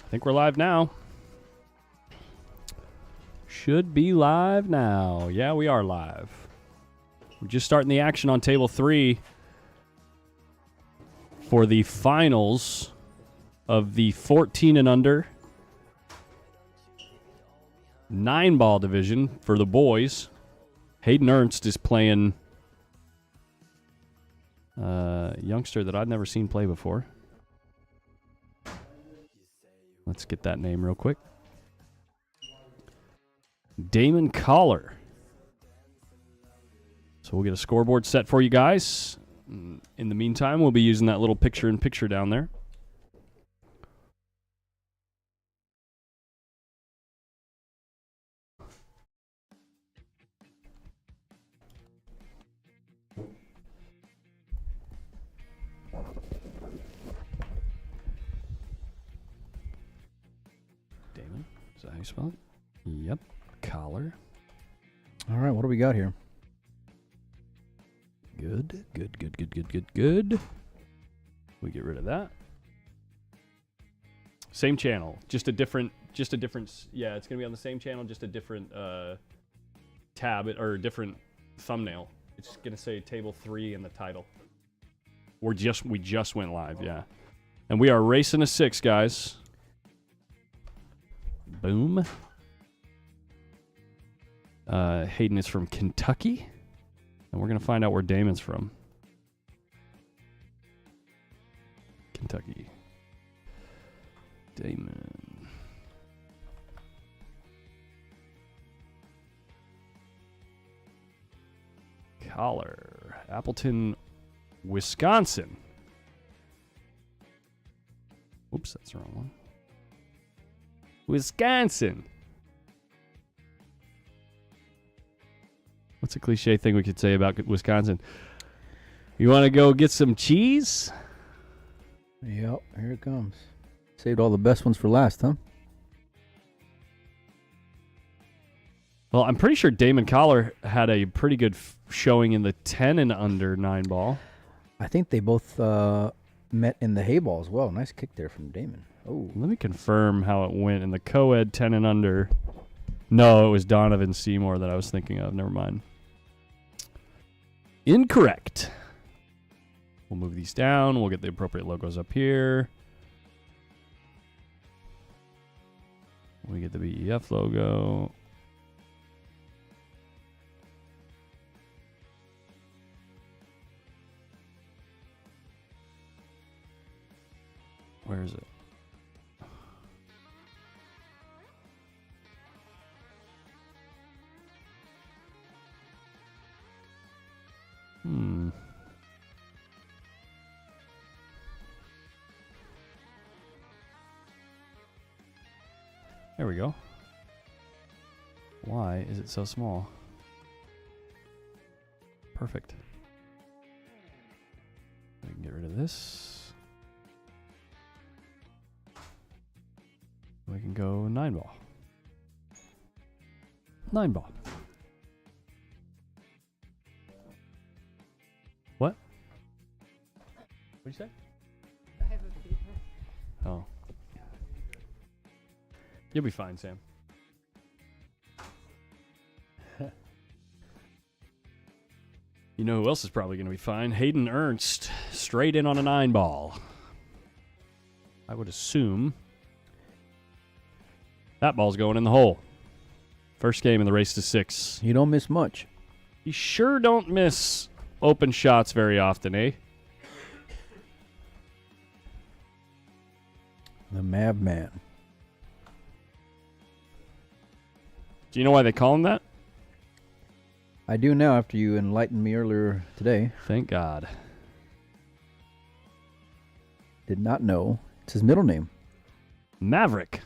I think we're live now. Should be live now. Yeah, we are live. We're just starting the action on table 3 for the finals of the 14 and under 9-ball division for the boys. Hayden Ernst is playing a youngster that I've never seen play before. Let's get that name real quick. Damon Collar. So we'll get a scoreboard set for you guys. In the meantime, we'll be using that little picture-in-picture down there. Damon, is that how you spell it? Yep. Collar. All right, what do we got here? Good. We get rid of that. Same channel, just a different. Yeah, it's gonna be on the same channel, just a different tab or a different thumbnail. It's gonna say table 3 in the title. We just went live, yeah, and we are racing a 6, guys. Boom. Hayden is from Kentucky. And we're going to find out where Damon's from. Kentucky. Damon. Collar. Appleton, Wisconsin. Oops, that's the wrong one. Wisconsin. What's a cliche thing we could say about Wisconsin? You want to go get some cheese? Yep, here it comes. Saved all the best ones for last, huh? Well, I'm pretty sure Damon Collar had a pretty good showing in the 10 and under 9-ball. I think they both met in the hay ball as well. Nice kick there from Damon. Oh, Let me confirm how it went in the co-ed 10 and under. No, it was Donovan Seymour that I was thinking of. Never mind. Incorrect. We'll move these down. We'll get the appropriate logos up here. We get the BEF logo. Where is it? There we go. Why is it so small? Perfect. We can get rid of this. We can go 9-ball. 9-ball. What? What'd you say? I have a fever. Oh. You'll be fine, Sam. You know who else is probably going to be fine? Hayden Ernst, straight in on a 9-ball. I would assume that ball's going in the hole. First game in the race to 6. you don't miss much. You sure don't miss open shots very often, eh? The Mav Man. Do you know why they call him that? I do now after you enlightened me earlier today. Thank God. Did not know. It's his middle name. Maverick.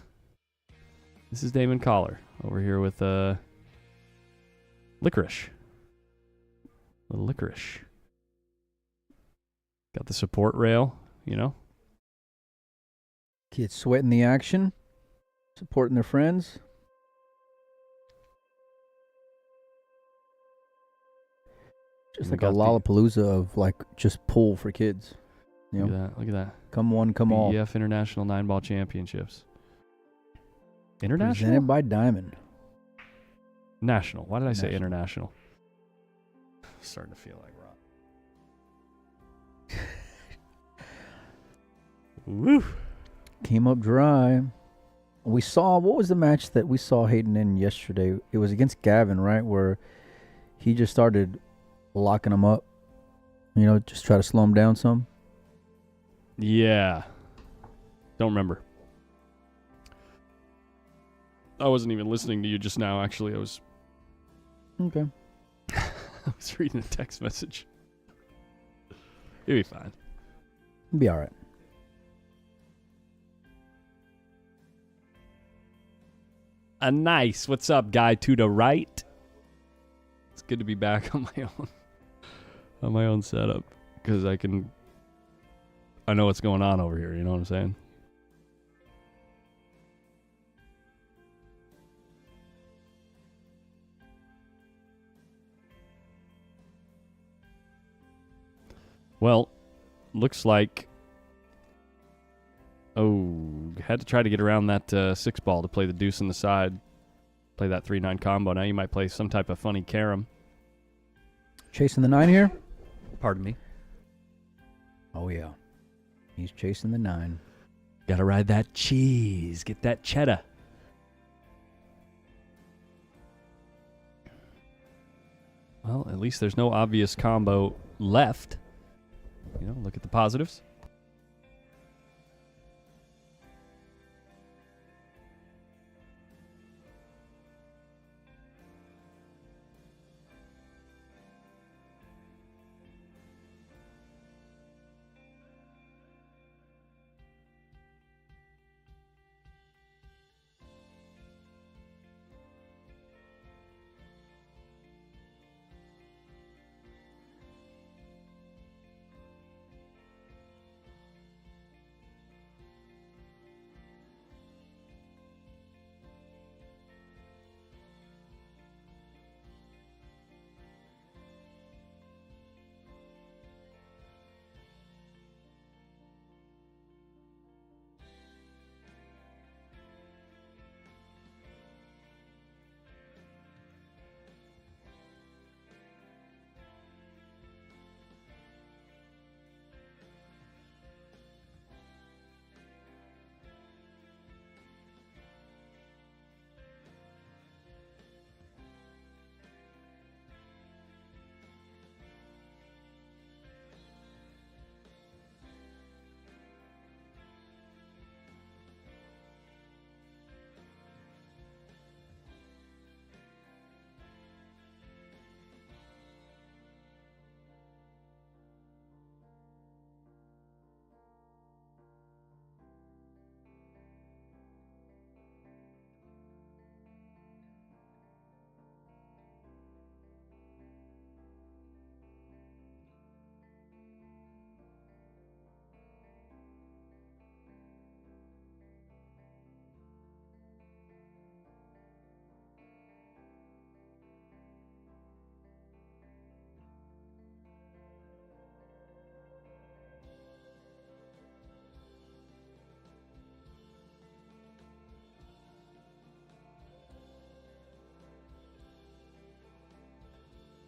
This is Damon Collar over here with Licorice. Little Licorice. Got the support rail, you know. Kids sweating the action. Supporting their friends. Just like a Lollapalooza of like just pull for kids. You know? Look at that. Come one, come all. BEF International 9-ball Championships. International? Presented by Diamond. National. Why did I say National. international? Starting to feel like rock. Woo. Came up dry. We saw, what was the match that we saw Hayden in yesterday? It was against Gavin, right? Where he just started locking him up. You know, just try to slow him down some. Yeah. Don't remember. I wasn't even listening to you just now, actually. I was Okay. I was reading a text message. You'll be fine. Be all right. Nice. What's up, guy to the right? It's good to be back on my own setup because I know what's going on over here. You know what I'm saying? Well, looks like. Oh, had to try to get around that 6 ball to play the deuce in the side. Play that 3-9 combo. Now you might play some type of funny carom. Chasing the 9 here? Pardon me. Oh, yeah. He's chasing the 9. Gotta ride that cheese. Get that cheddar. Well, at least there's no obvious combo left. You know, look at the positives.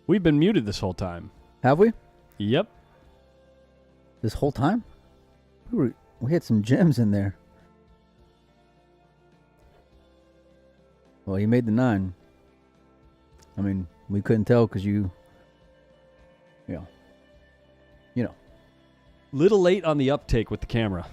We've been muted this whole time. Have we? Yep. This whole time? We had some gems in there. Well, you made the 9. I mean, we couldn't tell because you know. Little late on the uptake with the camera.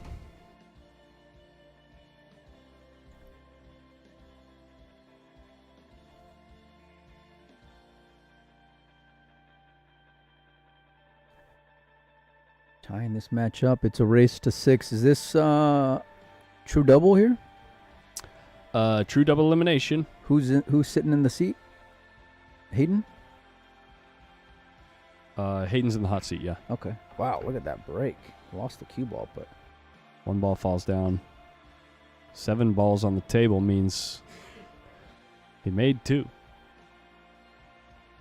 Tying this match up. It's a race to 6. Is this true double here? True double elimination. Who's sitting in the seat? Hayden? Hayden's in the hot seat, yeah. Okay. Wow, look at that break. Lost the cue ball, but 1 ball falls down. 7 balls on the table means he made 2.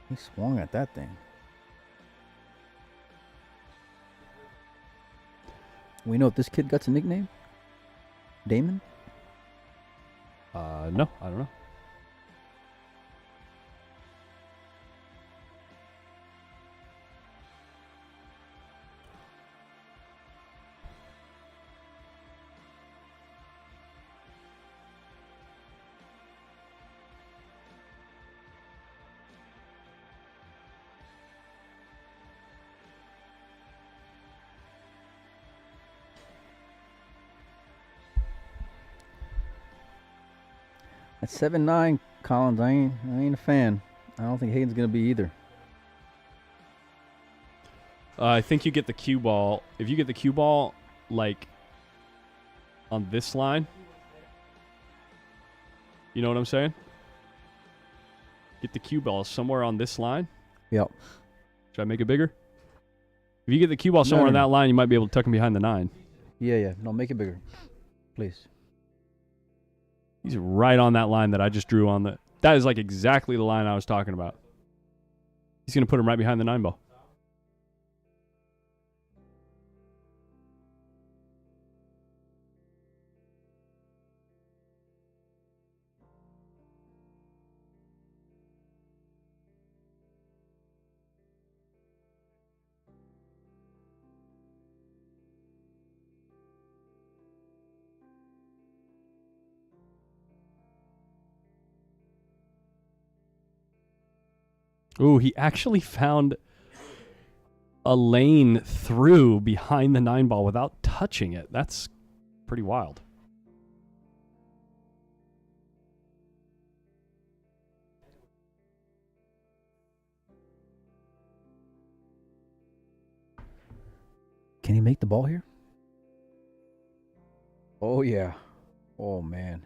he swung at that thing. We know if this kid got a nickname? Damon? No, I don't know. At 7-9, Collins, I ain't a fan. I don't think Hayden's gonna be either. I think you get the cue ball. If you get the cue ball, like, on this line, you know what I'm saying? Get the cue ball somewhere on this line. Yep. Should I make it bigger? If you get the cue ball somewhere on that line, you might be able to tuck him behind the 9. Yeah. No, make it bigger, please. He's right on that line that I just drew on the... That is like exactly the line I was talking about. He's going to put him right behind the 9 ball. Ooh, he actually found a lane through behind the 9 ball without touching it. That's pretty wild. Can he make the ball here? Oh, yeah. Oh, man.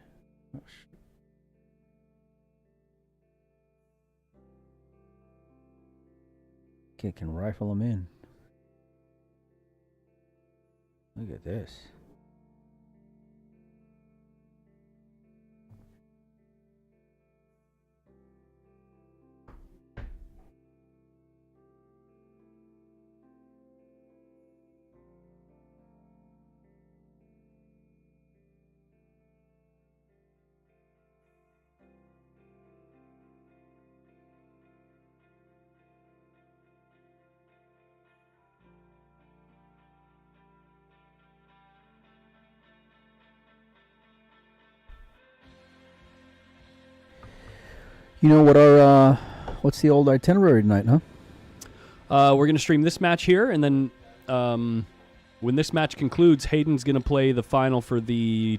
Kid can rifle him in. Look at this. You know what our what's the old itinerary tonight, huh? We're going to stream this match here, and then when this match concludes, Hayden's going to play the final for the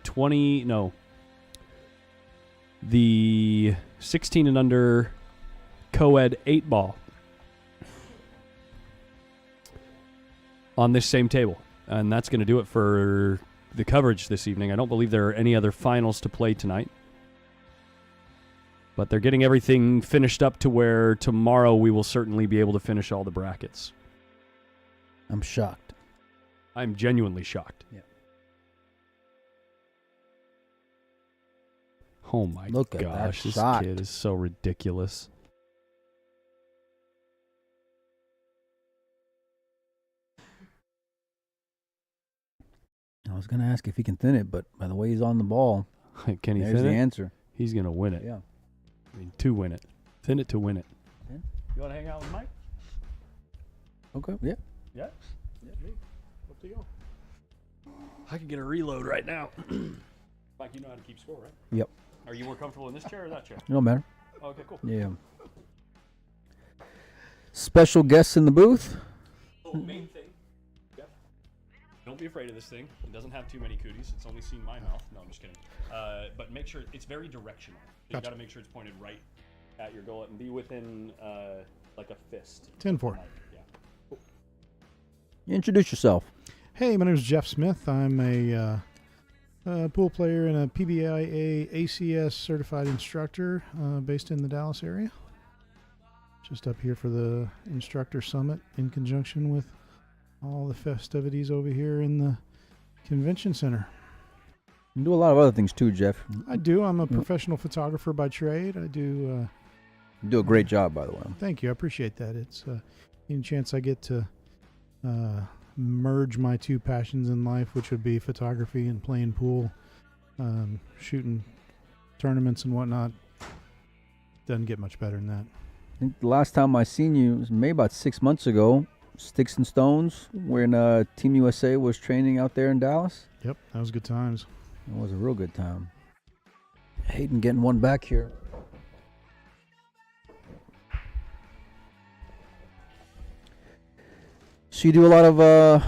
the 16 and under co-ed 8 ball on this same table. And that's going to do it for the coverage this evening. I don't believe there are any other finals to play tonight. But they're getting everything finished up to where tomorrow we will certainly be able to finish all the brackets. I'm shocked. I'm genuinely shocked. Yeah. Oh my Look at gosh, that this shot. kid is so ridiculous. I was going to ask if he can thin it, but by the way he's on the ball, Can he there's thin the it? answer. He's going to win it. Yeah. I mean, to win it. Thin it to win it. Thin? You want to hang out with Mike? Okay, yeah. Yeah? Yeah, me. Up to you. I could get a reload right now. Mike, you know how to keep score, right? Yep. Are you more comfortable in this chair or that chair? It don't matter. Oh, okay, cool. Yeah. Special guests in the booth. Oh, main thing. Yep. Don't be afraid of this thing. It doesn't have too many cooties. It's only seen my mouth. No, I'm just kidding. But make sure it's very directional. You got to make sure it's pointed right at your goal and be within like a fist. 10-4. Yeah. Cool. Introduce yourself. Hey, my name is Jeff Smith. I'm a pool player and a PBIA ACS certified instructor based in the Dallas area. Just up here for the instructor summit in conjunction with all the festivities over here in the convention center. You do a lot of other things too, Jeff. I do. I'm a professional photographer by trade. I do. You do a great job, by the way. Thank you. I appreciate that. It's any chance I get to merge my two passions in life, which would be photography and playing pool, shooting tournaments and whatnot. Doesn't get much better than that. I think the last time I seen you was maybe about 6 months ago, Sticks and Stones, when Team USA was training out there in Dallas. Yep, that was good times. It was a real good time. Hayden getting one back here. So you do a lot of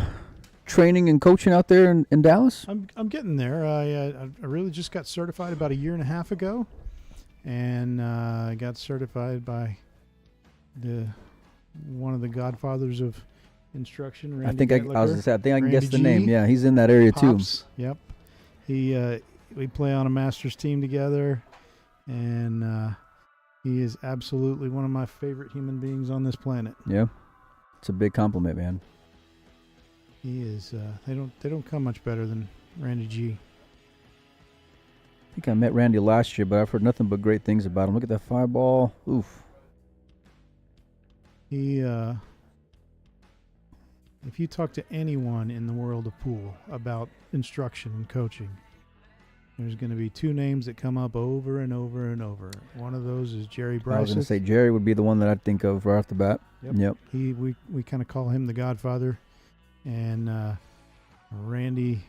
training and coaching out there in Dallas? I'm getting there. I really just got certified about 1.5 years ago, and I got certified by one of the godfathers of instruction. Randy I think I was gonna say, I think I can Randy guess the G. name. Yeah, he's in that area Pops. Yep. We play on a Masters team together, and he is absolutely one of my favorite human beings on this planet. too. Yeah, it's a big compliment, man. He is. They don't come much better than Randy G. I think I met Randy last year, but I've heard nothing but great things about him. Look at that 5-ball. Oof. He. If you talk to anyone in the world of pool about instruction and coaching, there's going to be 2 names that come up over and over and over. One of those is Jerry Bryce. I was going to say Jerry would be the one that I'd think of right off the bat. Yep. We kind of call him the Godfather, and Randy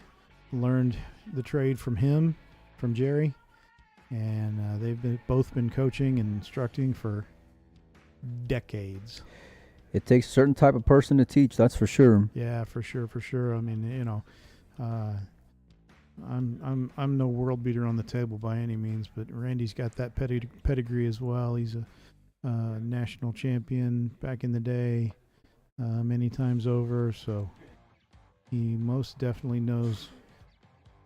learned the trade from him, from Jerry, and they've both been coaching and instructing for decades. It takes a certain type of person to teach, that's for sure. Yeah, for sure. I mean, I'm no world beater on the table by any means, but Randy's got that pedigree as well. He's a national champion back in the day, many times over, so he most definitely knows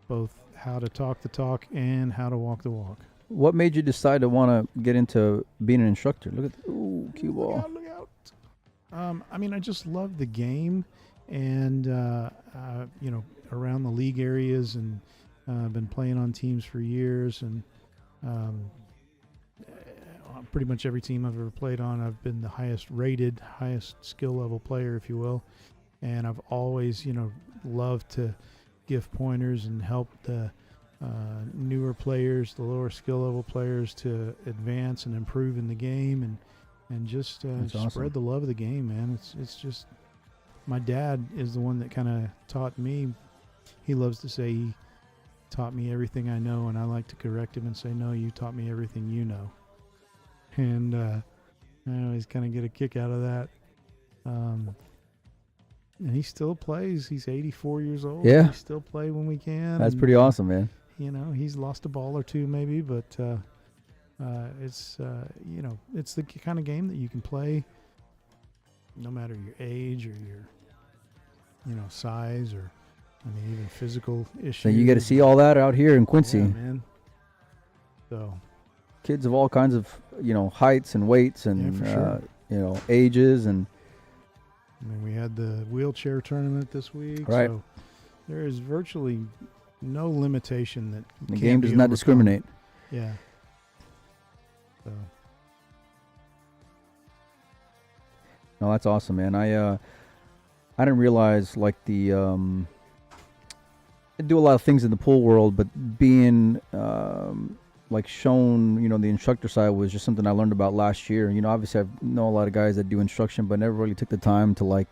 both how to talk the talk and how to walk the walk. What made you decide to want to get into being an instructor? Look at cue ball. Look out. I mean, I just love the game, and around the league areas, and I've been playing on teams for years, and pretty much every team I've ever played on, I've been the highest rated, highest skill level player, if you will, and I've always, loved to give pointers and help the newer players, the lower skill level players, to advance and improve in the game, and just spread awesome. the love of the game, man. It's just, my dad is the one that kind of taught me. He loves to say he taught me everything I know, and I like to correct him and say, no, you taught me everything you know. And I always kind of get a kick out of that. And he still plays. He's 84 years old. Yeah. We still play when we can. That's and, pretty awesome, man. He's lost a ball or two maybe, but it's the kind of game that you can play no matter your age or your size, or even physical issues. So you get to see all that out here in Quincy. Yeah, man. So Kids of all kinds of heights and weights and Yeah, for sure. Ages, and we had the wheelchair tournament this week. Right. So there is virtually no limitation that the can't game be does not overcome. discriminate. Yeah. So No, that's awesome, man. I didn't realize I do a lot of things in the pool world, but being shown, the instructor side was just something I learned about last year. Obviously I know a lot of guys that do instruction, but never really took the time to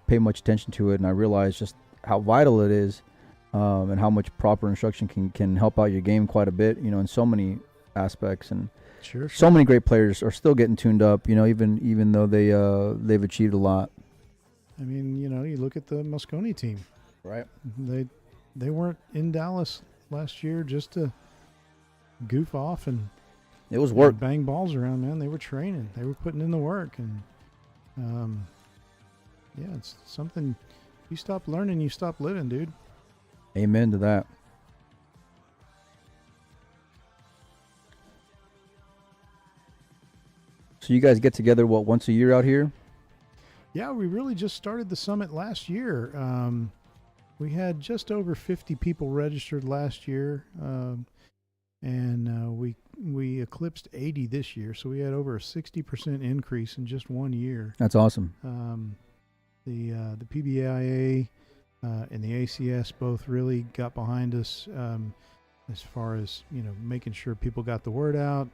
pay much attention to it, and I realized just how vital it is, and how much proper instruction can help out your game quite a bit, in so many aspects. And sure. so many great players are still getting tuned up, even though they've achieved a lot. I mean, you look at the Moscone team. Right. They weren't in Dallas last year just to goof off and It was work. bang balls around, man. They were training. They were putting in the work, and it's something. You stop learning, you stop living, dude. Amen to that. So you guys get together, once a year out here? Yeah, we really just started the summit last year. We had just over 50 people registered last year, and we eclipsed 80 this year. So we had over a 60% increase in just 1 year. That's awesome. The PBIA and the ACS both really got behind us. as far as, making sure people got the word out,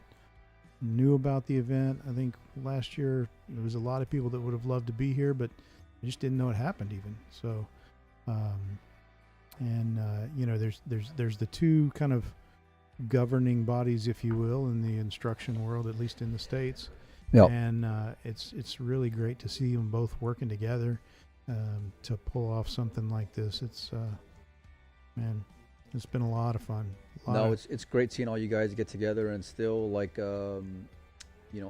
knew about the event. I think last year there was a lot of people that would have loved to be here, but they just didn't know it happened even. So, there's the two kind of governing bodies, if you will, in the instruction world, at least in the States. Yep. And it's really great to see them both working together to pull off something like this. It's it's been a lot of fun. It's great seeing all you guys get together and still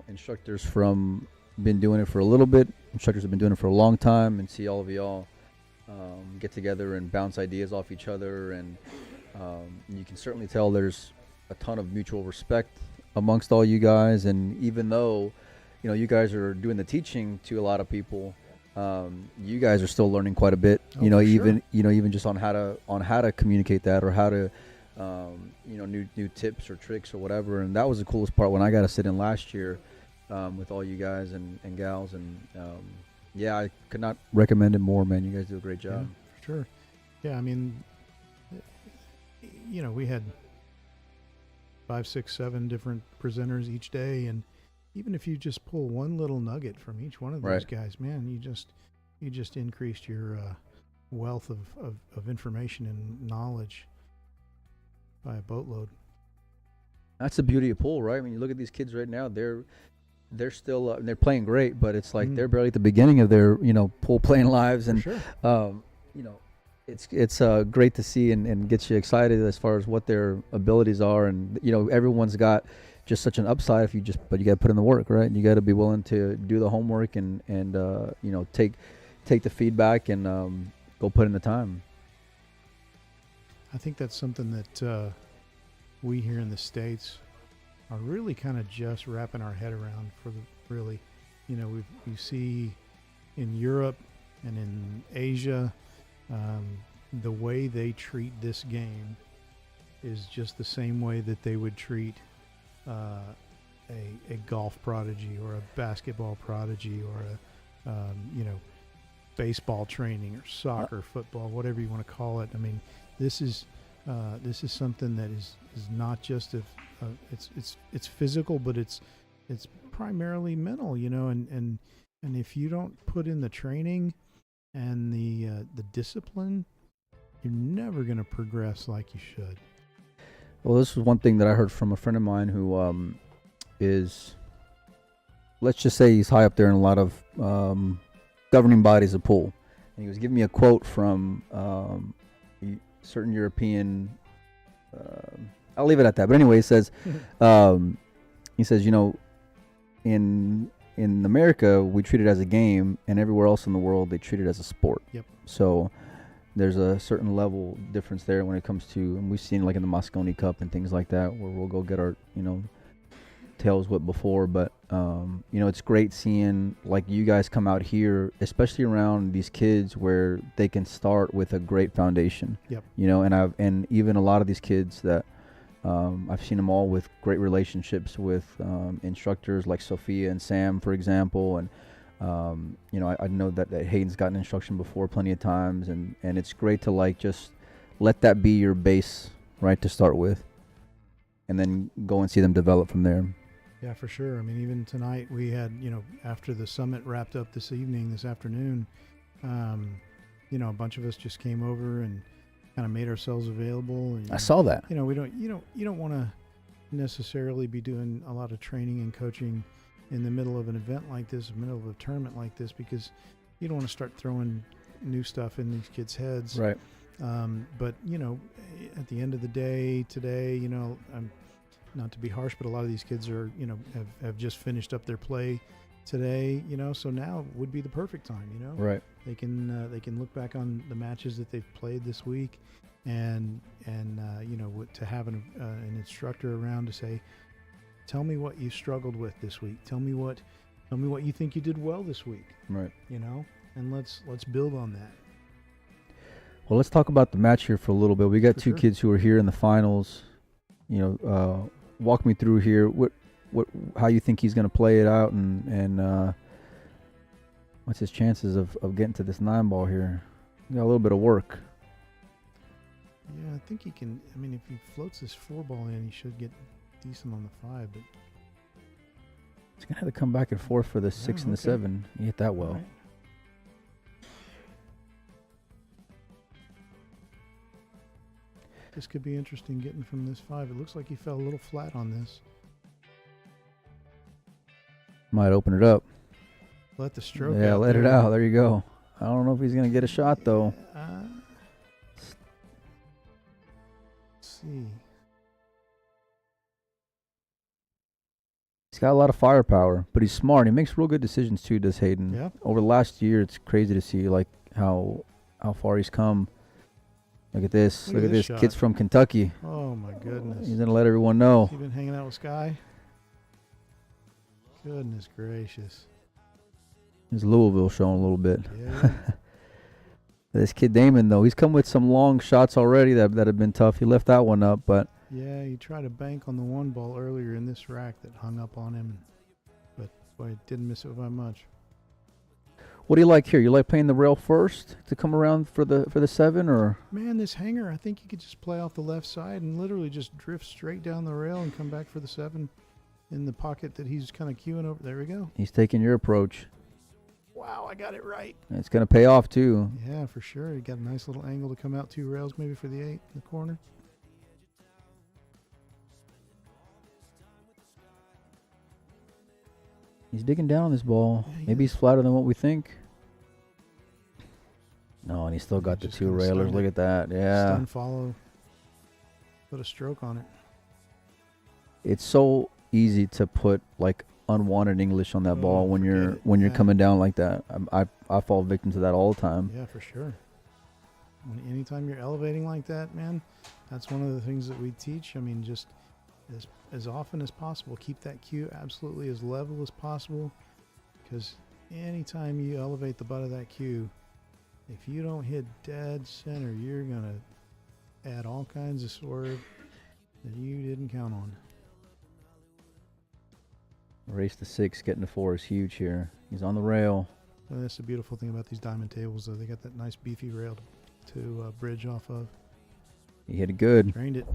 instructors from been doing it for a little bit, instructors have been doing it for a long time, and see all of y'all get together and bounce ideas off each other, and you can certainly tell there's a ton of mutual respect amongst all you guys. And even though you guys are doing the teaching to a lot of people, you guys are still learning quite a bit. Even just on how to communicate that, or how to new tips or tricks or whatever. And that was the coolest part when I got to sit in last year with all you guys and gals, and I could not recommend it more, man. You guys do a great job. Yeah, for sure. Yeah, I mean, we had 5, 6, 7 different presenters each day, and even if you just pull one little nugget from each one of those guys, man, you just increased your wealth of information and knowledge by a boatload. That's the beauty of pool, right? I mean, you look at these kids right now; they're still they're playing great, but it's like they're barely at the beginning of their pool playing lives, and it's great to see and gets you excited as far as what their abilities are. And everyone's got just such an upside but you got to put in the work, right? And you got to be willing to do the homework and take the feedback and go put in the time. I think that's something that we here in the States are really kind of just wrapping our head around we see in Europe and in Asia, the way they treat this game is just the same way that they would treat a golf prodigy or a basketball prodigy or a baseball training or soccer, football, whatever you want to call it. I mean, this is something that is not just it's physical, but it's primarily mental, and if you don't put in the training and the discipline, you're never going to progress like you should. Well, this was one thing that I heard from a friend of mine who is, let's just say he's high up there in a lot of governing bodies of pool. And he was giving me a quote from a certain European, I'll leave it at that. But anyway, he says, in America, we treat it as a game, and everywhere else in the world, they treat it as a sport. Yep. So there's a certain level difference there when it comes to, and we've seen like in the Moscone Cup and things like that, where we'll go get our, tails whipped before. But, it's great seeing like you guys come out here, especially around these kids where they can start with a great foundation. Yep. And even a lot of these kids that, I've seen them all with great relationships with instructors like Sophia and Sam, for example. And, I know that Hayden's gotten instruction before plenty of times. And it's great to like just let that be your base, right, to start with. And then go and see them develop from there. Yeah, for sure. I mean, even tonight we had, after the summit wrapped up this afternoon, a bunch of us just came over and kind of made ourselves available. And, I saw that. We don't, you don't want to necessarily be doing a lot of training and coaching in the middle of an event like this, in the middle of a tournament like this, because you don't want to start throwing new stuff in these kids' heads. Right. But, at the end of the day today, not to be harsh, but a lot of these kids are, have just finished up their play today, so now would be the perfect time, Right. They can look back on the matches that they've played this week and to have an instructor around to say, tell me what you struggled with this week. Tell me what you think you did well this week. Right. And let's build on that. Well, let's talk about the match here for a little bit. We got two sure. kids who are here in the finals. Walk me through here. How you think he's going to play it out, and what's his chances of getting to this 9 ball here? Got a little bit of work. Yeah, think he can. I mean, if he floats this 4-ball in, he should get decent on the 5. But He's gonna have to come back and forth for the 6 and the 7. He hit that well. Right. This could be interesting getting from this 5. It looks like he fell a little flat on this. Might open it up. Let the stroke. Yeah, out let it there. out. There you go. I don't know if he's gonna get a shot though. Let's see. He's got a lot of firepower, but he's smart. He makes real good decisions too, does Hayden. Yeah. Over the last year, it's crazy to see like how far he's come. Look at this. Look at this. shot. Kid's from Kentucky. Oh my goodness. He's gonna let everyone know. He been hanging out with Sky? Goodness gracious. His Louisville showing a little bit. Yeah. This kid Damon though, he's come with some long shots already that have been tough. He left that one up, but Yeah, he tried to bank on the 1 ball earlier in this rack that hung up on him, but boy, he didn't miss it by much. what do you like here? You like playing the rail first to come around for the 7, or Man, this hanger, I think you could just play off the left side and literally just drift straight down the rail and come back for the 7 in the pocket that he's kind of queuing over. There we go. he's taking your approach? Wow, I got it right. And it's gonna pay off too. Yeah, for sure. He got a nice little angle to come out 2 rails maybe for the 8 in the corner. He's digging down on this ball. Yeah, he Maybe is. he's flatter than what we think. No, and he's still got the Just 2 gonna railers. stun Look it. at that. Yeah. Stun follow. Put a stroke on it. It's so easy to put like unwanted English on that Oh, ball when forget you're it. when you're Yeah. coming down like that. I fall victim to that all the time. Yeah, for sure. Anytime you're elevating like that, man, that's one of the things that we teach. I mean, just as often as possible, keep that cue absolutely as level as possible, because anytime you elevate the butt of that cue, if you don't hit dead center, you're gonna add all kinds of swerve that you didn't count on. Race to 6, getting to 4 is huge here. He's on the rail. And that's the beautiful thing about these diamond tables, though. They got that nice beefy rail to bridge off of. He hit it good. Drained it.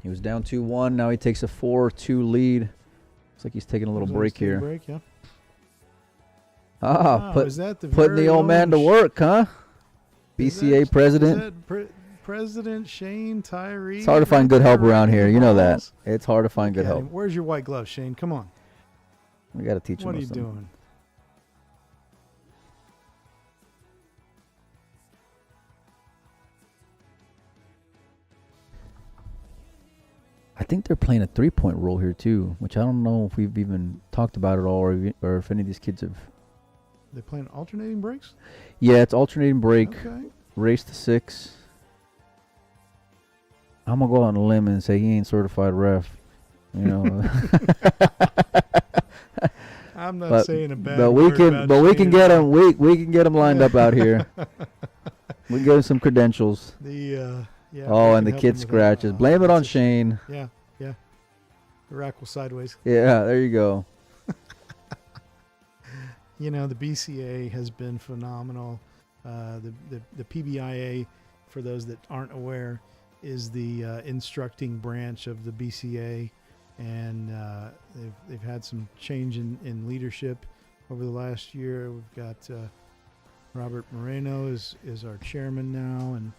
He was down 2-1. Now he takes a 4-2 lead. Looks like he's taking a little Was that a break steady here. Break, yeah. Ah, Wow, is that the putting the very old man to own work, huh? Is BCA that- president. is that President Shane Tyree? It's hard to find good help around here. You know that. It's hard to find good help. Where's your white glove, Shane? Come on. We got to teach him. What are you something. doing? I think they're playing a 3-point rule here too, which I don't know if we've even talked about it all, or if any of these kids have. They playing alternating breaks? Yeah, it's alternating break, Okay. race to 6. I'm gonna go out on a limb and say he ain't certified ref. You know, I'm not but, saying a bad but we word can, about but we Shane can at get all. him. We can get him lined up out here. We can get him some credentials. The yeah. Oh, we and the can help kid him with that. scratches. Oh, Blame it that's on a shame. Shane. Yeah. The rack was sideways. Yeah, there you go. You know, the BCA has been phenomenal. The PBIA, for those that aren't aware, is the instructing branch of the BCA, and they've had some change in leadership over the last year. We've got Robert Moreno is our chairman now, and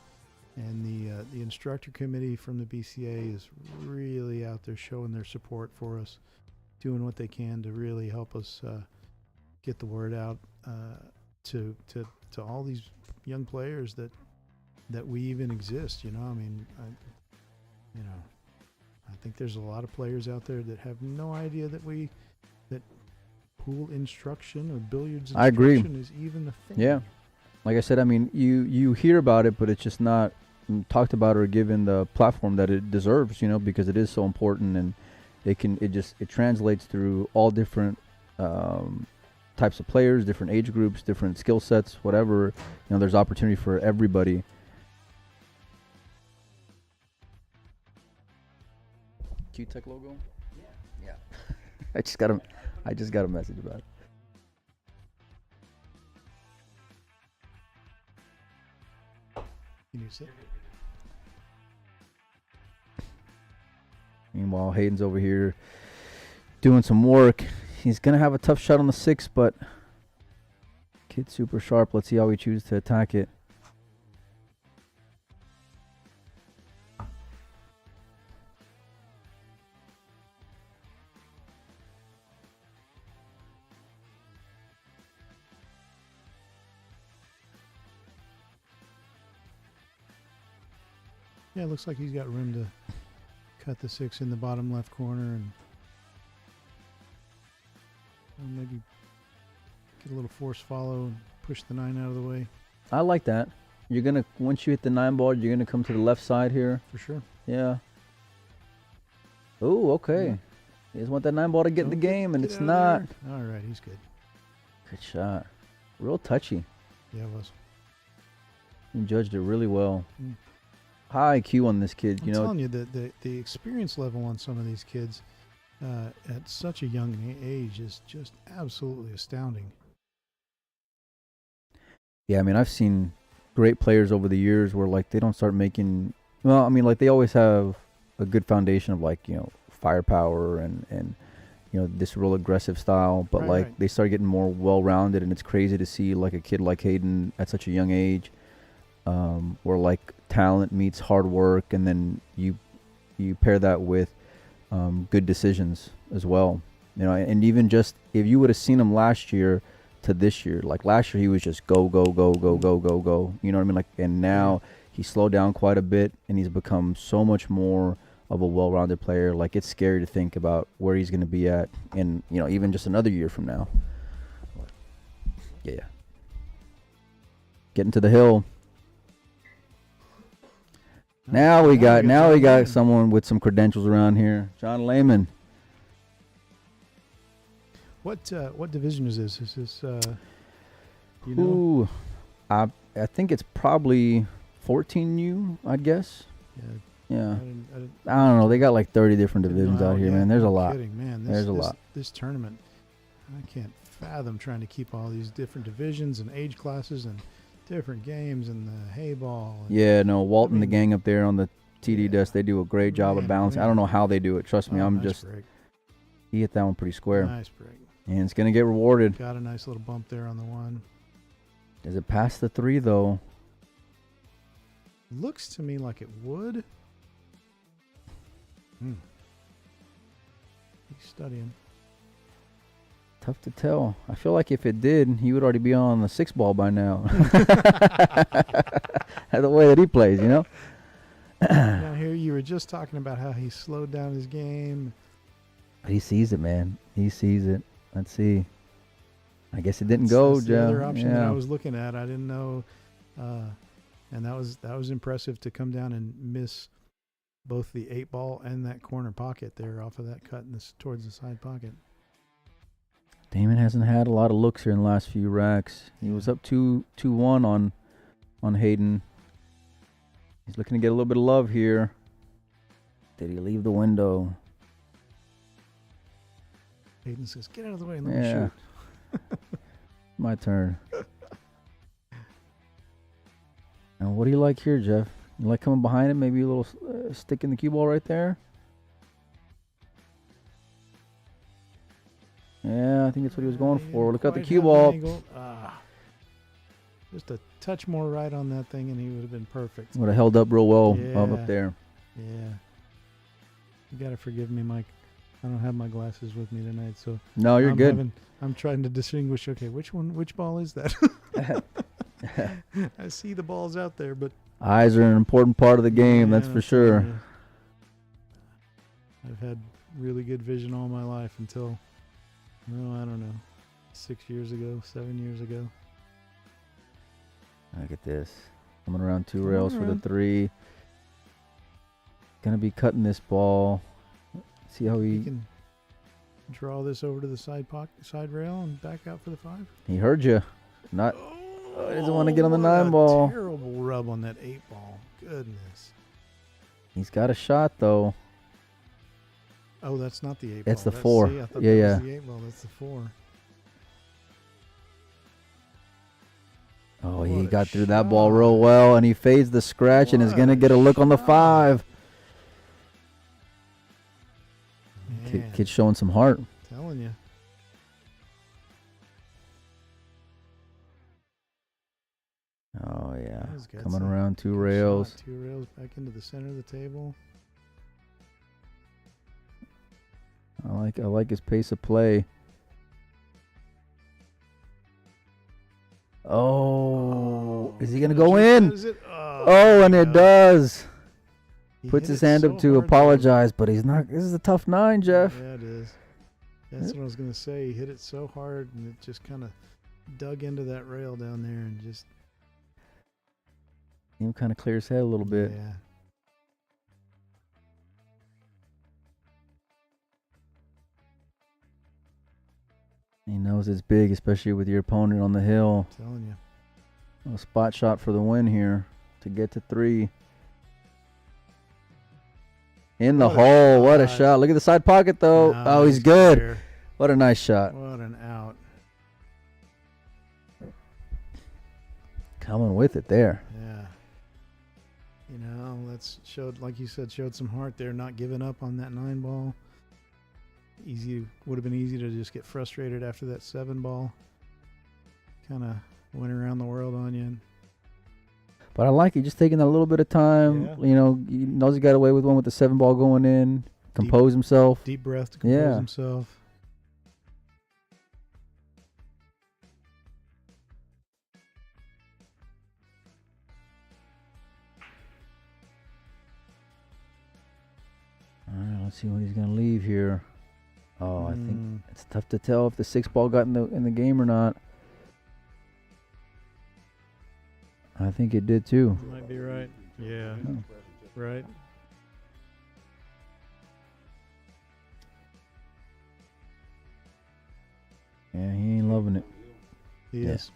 the instructor committee from the BCA is really out there showing their support for us, doing what they can to really help us get the word out to all these young players that we even exist. You know, I mean, I think there's a lot of players out there that have no idea that pool instruction or billiards I agree. instruction is even a thing. Yeah. Like I said, I mean, you hear about it, but it's just not talked about or given the platform that it deserves, you know, because it is so important, and it translates through all different types of players, different age groups, different skill sets, whatever. You know, there's opportunity for everybody. Q-Tech logo? Yeah. I just got a message about it. Can you sit? Meanwhile, Hayden's over here doing some work. He's going to have a tough shot on the 6, but kid's super sharp. Let's see how he chooses to attack it. Yeah, it looks like he's got room to cut the 6 in the bottom left corner and maybe get a little force follow and push the 9 out of the way. I like that. You're going to, once you hit the 9 ball, you're going to come to the left side here. For sure. Yeah. Oh, okay. Yeah. You just want that 9 ball to get in the game, and it's not. All right, he's good. Good shot. Real touchy. Yeah, it was. You judged it really well. Mm. High IQ on this kid. I'm telling you, the experience level on some of these kids at such a young age is just absolutely astounding. Yeah, I mean, I've seen great players over the years where, like, they don't start making... Well, I mean, like, they always have a good foundation of, like, you know, firepower and you know, this real aggressive style. But, like, they start getting more well-rounded, and it's crazy to see, like, a kid like Hayden at such a young age where, like, talent meets hard work, and then you pair that with good decisions as well. You know, and even just if you would have seen him last year to this year, like last year he was just go. You know what I mean? Like, and now he slowed down quite a bit, and he's become so much more of a well-rounded player. Like, it's scary to think about where he's going to be at in, you know, even just another year from now. Yeah. Getting to the hill. Now we got someone with some credentials around here. John Lehman. What division is this? Is this you know? Ooh, I think it's probably 14U, I'd guess. Yeah. I don't know. They got like 30 different divisions out here, man. There's a lot. Kidding, man. There's a lot. This tournament, I can't fathom trying to keep all these different divisions and age classes and different games and the hay ball. Yeah, no, Walt and the gang up there on the TD desk, they do a great job of balancing. I don't know how they do it. Trust me, he hit that one pretty square. Nice break. And it's going to get rewarded. Got a nice little bump there on the 1. Does it pass the 3, though? Looks to me like it would. He's studying. Tough to tell. I feel like if it did, he would already be on the 6 ball by now. The way that he plays, you know? Now here you were just talking about how he slowed down his game. But he sees it, man. He sees it. Let's see. I guess it didn't go, That's Joe. the other option that I was looking at. I didn't know, and that was impressive to come down and miss both the 8 ball and that corner pocket there off of that cut in this towards the side pocket. Damon hasn't had a lot of looks here in the last few racks. He was up 2-1 on Hayden. He's looking to get a little bit of love here. Did he leave the window? Hayden says, "Get out of the way and let me shoot." My turn. And what do you like here, Jeff? You like coming behind him? Maybe a little stick in the cue ball right there? Yeah, I think that's what he was going for. Look at the cue ball. Just a touch more right on that thing, and he would have been perfect. Would have held up real well up there. Yeah. You got to forgive me, Mike. I don't have my glasses with me tonight, so no, you're good. I'm trying to distinguish. Okay, which ball is that? I see the balls out there, but eyes are an important part of the game. That's for sure. I've had really good vision all my life until, I don't know, 6 years ago, 7 years ago. Look at this. Coming around 2 rails for the 3. Gonna be cutting this ball. See how he can draw this over to the side rail and back out for the 5. He heard you. He doesn't want to get on the 9 ball. Terrible rub on that 8 ball. Goodness. He's got a shot though. Oh, that's not the 8 ball. It's the 4. I thought that was the 8 ball. That's the 4. Oh, he What a got through that ball shot. real well, and he fades the scratch and is What going to a get a look on the shot. 5. Man, Kid's showing some heart. telling you. Oh, yeah. He's got Coming some around 2 good rails. shot. 2 rails back into the center of the table. I like his pace of play. Oh, is he going to go in? Oh, and it does. Puts his hand up to apologize, but he's not. This is a tough 9, Jeff. Yeah, it is. That's what I was going to say. He hit it so hard, and it just kind of dug into that rail down there and just. He kind of clear his head a little bit. Yeah. He knows it's big, especially with your opponent on the hill. I'm telling you. A spot shot for the win here to get to 3. In the What a hole. What a shot. shot. Look at the side pocket, though. No, Oh, he's good. clear. What a nice shot. What an out. Coming with it there. Yeah. You know, that's showed, like you said, showed some heart there, not giving up on that 9 ball. Would have been easy to just get frustrated after that 7 ball. Kind of went around the world on you. But I like it. Just taking a little bit of time. Yeah. You know, he knows he got away with one with the 7 ball going in. Compose himself. Deep breath to compose Yeah. himself. All right, let's see what he's gonna leave here. Oh, I think Mm. it's tough to tell if the 6 ball got in the game or not. I think it did too. You might be right. Yeah. Oh. Right. Yeah, he ain't loving it. He Yeah. is.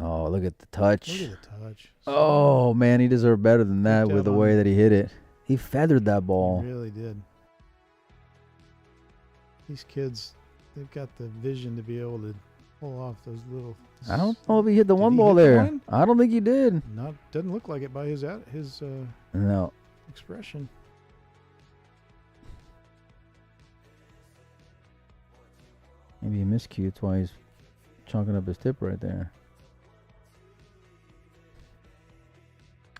Oh, look at the touch. Look at the touch. Oh man, he deserved better than that Picked with out the on way it. that he hit it. He feathered that ball. He really did. These kids, they've got the vision to be able to pull off those little. I don't know if he hit the Did one he ball hit the there. one? I don't think he did. Doesn't look like it by his No. expression. Maybe a miscue. That's why he's chunking up his tip right there.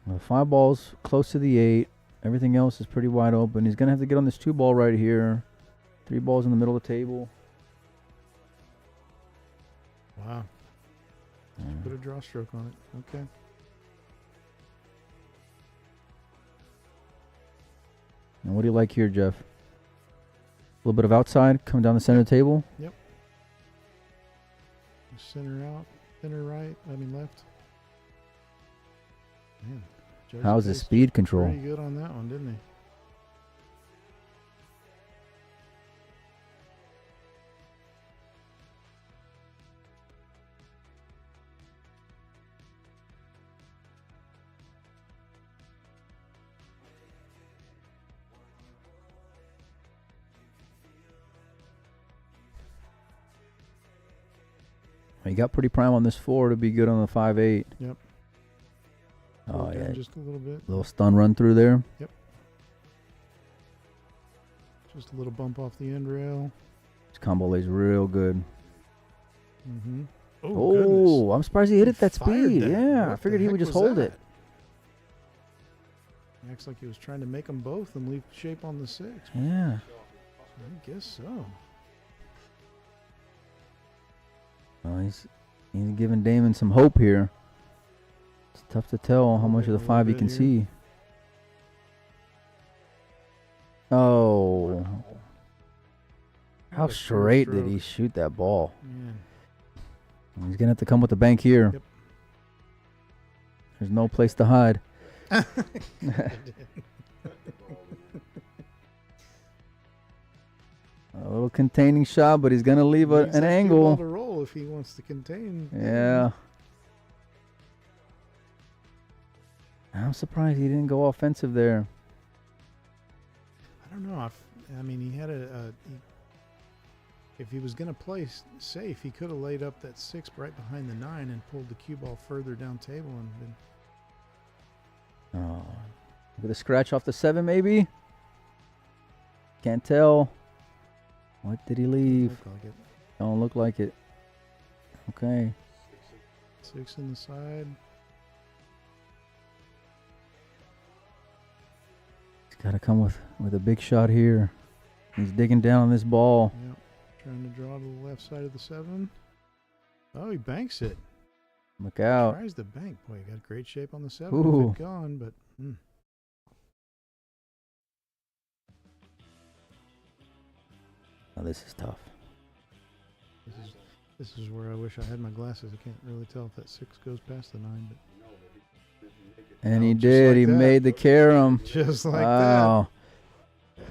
Well, 5 balls close to the 8. Everything else is pretty wide open. He's going to have to get on this 2 ball right here. 3 balls in the middle of the table. Wow. Put a draw stroke on it. Okay. And what do you like here, Jeff? A little bit of outside coming down the center of the table. Center out, center right. Left. Man, Judge How's his paced speed control? Pretty good on that one, didn't he? He got pretty prime on this 4 to be good on the 5-8. Yep. Oh, Pulled down yeah. just a little bit. Little stun run through there. Just a little bump off the end rail. His combo lays real good. Mm-hmm. Oh, goodness. I'm surprised he hit it that Fired speed. that. Yeah, I What figured the he would heck just was hold that? it. Acts like he was trying to make them both and leave shape on the 6. Yeah. I guess so. Well, he's giving Damon some hope here. It's tough to tell how much of the A 5 he little can bit here. see. Oh. How What a pure straight did he stroke. shoot that ball? Man. He's going to have to come with the bank here. Yep. There's no place to hide. A little containing shot, but he's going to leave Needs an that cue ball angle. to roll if he wants to contain. Yeah. I'm surprised he didn't go offensive there. I don't know. I mean, he had if he was going to play safe, he could have laid up that 6 right behind the 9 and pulled the cue ball further down table and been. Oh, look at the scratch off the 7, maybe. Can't tell. What did he leave? Look like it. Don't look like it. Okay. 6 in the side. He's got to come with a big shot here. He's digging down on this ball. Yep. Trying to draw to the left side of the 7. Oh, he banks it. Look out. Tries the bank. Boy, he got great shape on the 7. Ooh. If it gone, but. Oh, this is tough. This is where I wish I had my glasses. I can't really tell if that 6 goes past the 9, but And he just did. like He that. made the carom. just like Wow. that.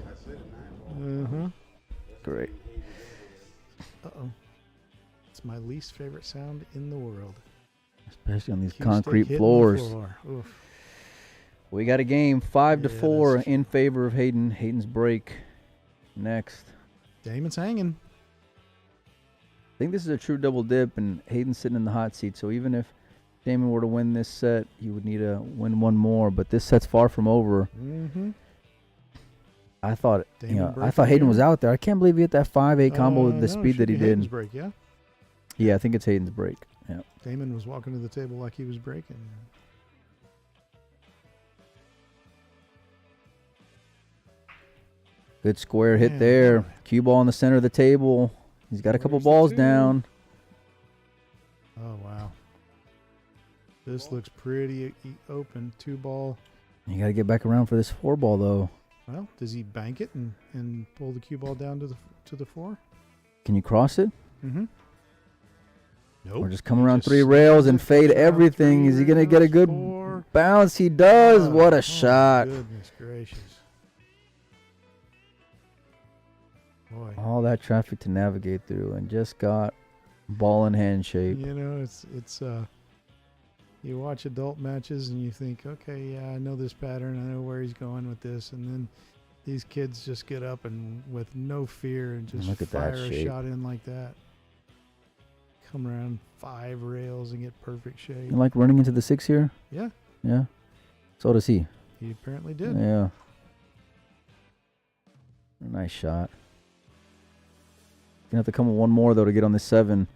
Uh-huh. Great. Uh-oh. It's my least favorite sound in the world. Especially on these Cue stick concrete hitting the floors. floor. Oof. We got a game 5-4 that's in favor of Hayden. Hayden's break next. Damon's hanging. I think this is a true double dip, and Hayden's sitting in the hot seat. So even if Damon were to win this set, he would need to win one more. But this set's far from over. Mm-hmm. I thought, Damon I thought Hayden was out there. I can't believe he hit that 5-8 combo with the speed that he Hayden's did. break, yeah? Yeah, I think it's Hayden's break. Yeah. Damon was walking to the table like he was breaking. Good square hit Man, there. boy. Cue ball in the center of the table. He's got a couple Where's the balls 2? down. Oh, wow. This looks pretty open. 2 ball. You got to get back around for this 4 ball, though. Well, does he bank it and pull the cue ball down to the 4? Can you cross it? Mm-hmm. Nope. Or just come around 3 rails and fade everything? Is he going to get a good 4? bounce? He does. Oh, What a oh, shot. Goodness gracious. Boy. All that traffic to navigate through and just got ball in hand shape. You know, it's you watch adult matches and you think, okay, yeah, I know this pattern, I know where he's going with this, and then these kids just get up and with no fear and just Look at that fire a shape. shot in like that. Come around 5 rails and get perfect shape. You like running into the 6 here? Yeah, Yeah. So does he. he apparently did. Yeah. Nice shot. Gonna have to come with one more though to get on the 7.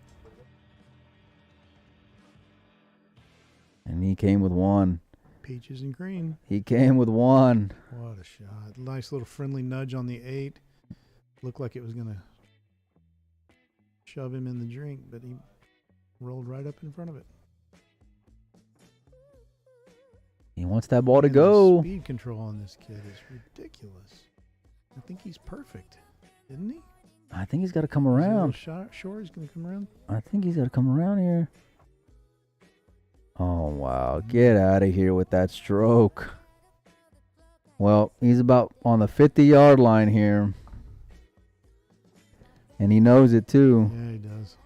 And he came with 1. Peaches and green. He came with 1. What a shot. Nice little friendly nudge on the 8. Looked like it was going to shove him in the drink, but he rolled right up in front of it. He wants that ball to Man, the go. Speed control on this kid is ridiculous. I think he's perfect, isn't he? I think he's got to come Is he a little around. sure he's going to come around? I think he's got to come around here. Oh, wow. Get out of here with that stroke. Well, he's about on the 50-yard line here. And he knows it, too. Yeah, he does.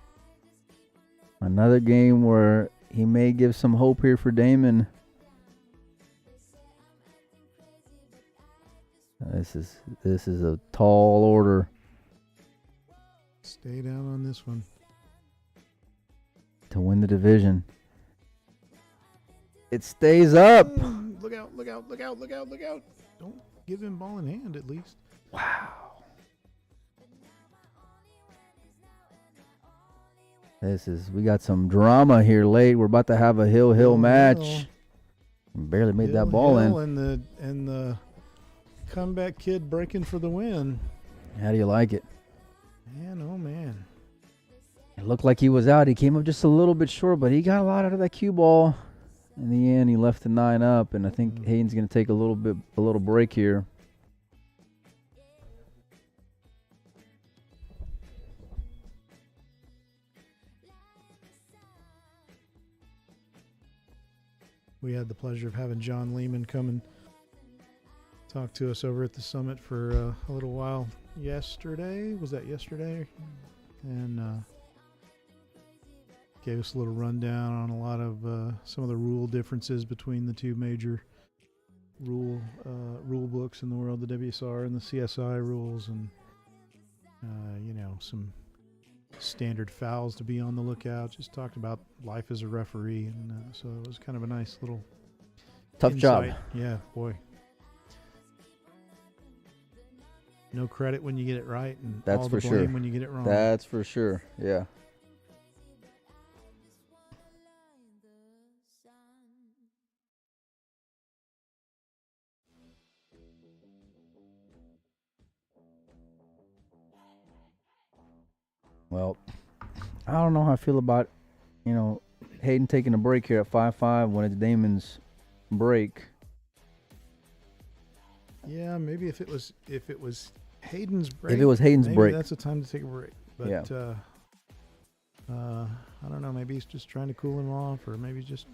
Another game where he may give some hope here for Damon. This is a tall order Stay down on this one. to win the division. It stays up. Look out, look out, look out, look out, look out. Don't give him ball in hand at least. Wow. We got some drama here late. We're about to have a hill match. Hill. Barely made that Hill, ball Hill in. and the comeback kid breaking for the win. How do you like it? Man, oh man. It looked like he was out. He came up just a little bit short, but he got a lot out of that cue ball. In the end, he left the 9 up, and I think Hayden's going to take a little break here. We had the pleasure of having John Lehman come and talk to us over at the summit for a little while yesterday. Was that yesterday? And gave us a little rundown on a lot of some of the rule differences between the two major rule books in the world, the WSR and the CSI rules, and some standard fouls to be on the lookout. Just talked about life as a referee, and so it was kind of a nice little Tough insight. job. Yeah, boy. No credit when you get it right, and That's all the for blame sure. when you get it wrong. That's for sure. Yeah. Well, I don't know how I feel about, Hayden taking a break here at 5-5 when it's Damon's break. Yeah, maybe if it was Hayden's break. If it was Hayden's maybe break. that's the time to take a break. But Yeah. I don't know. Maybe he's just trying to cool him off, or maybe just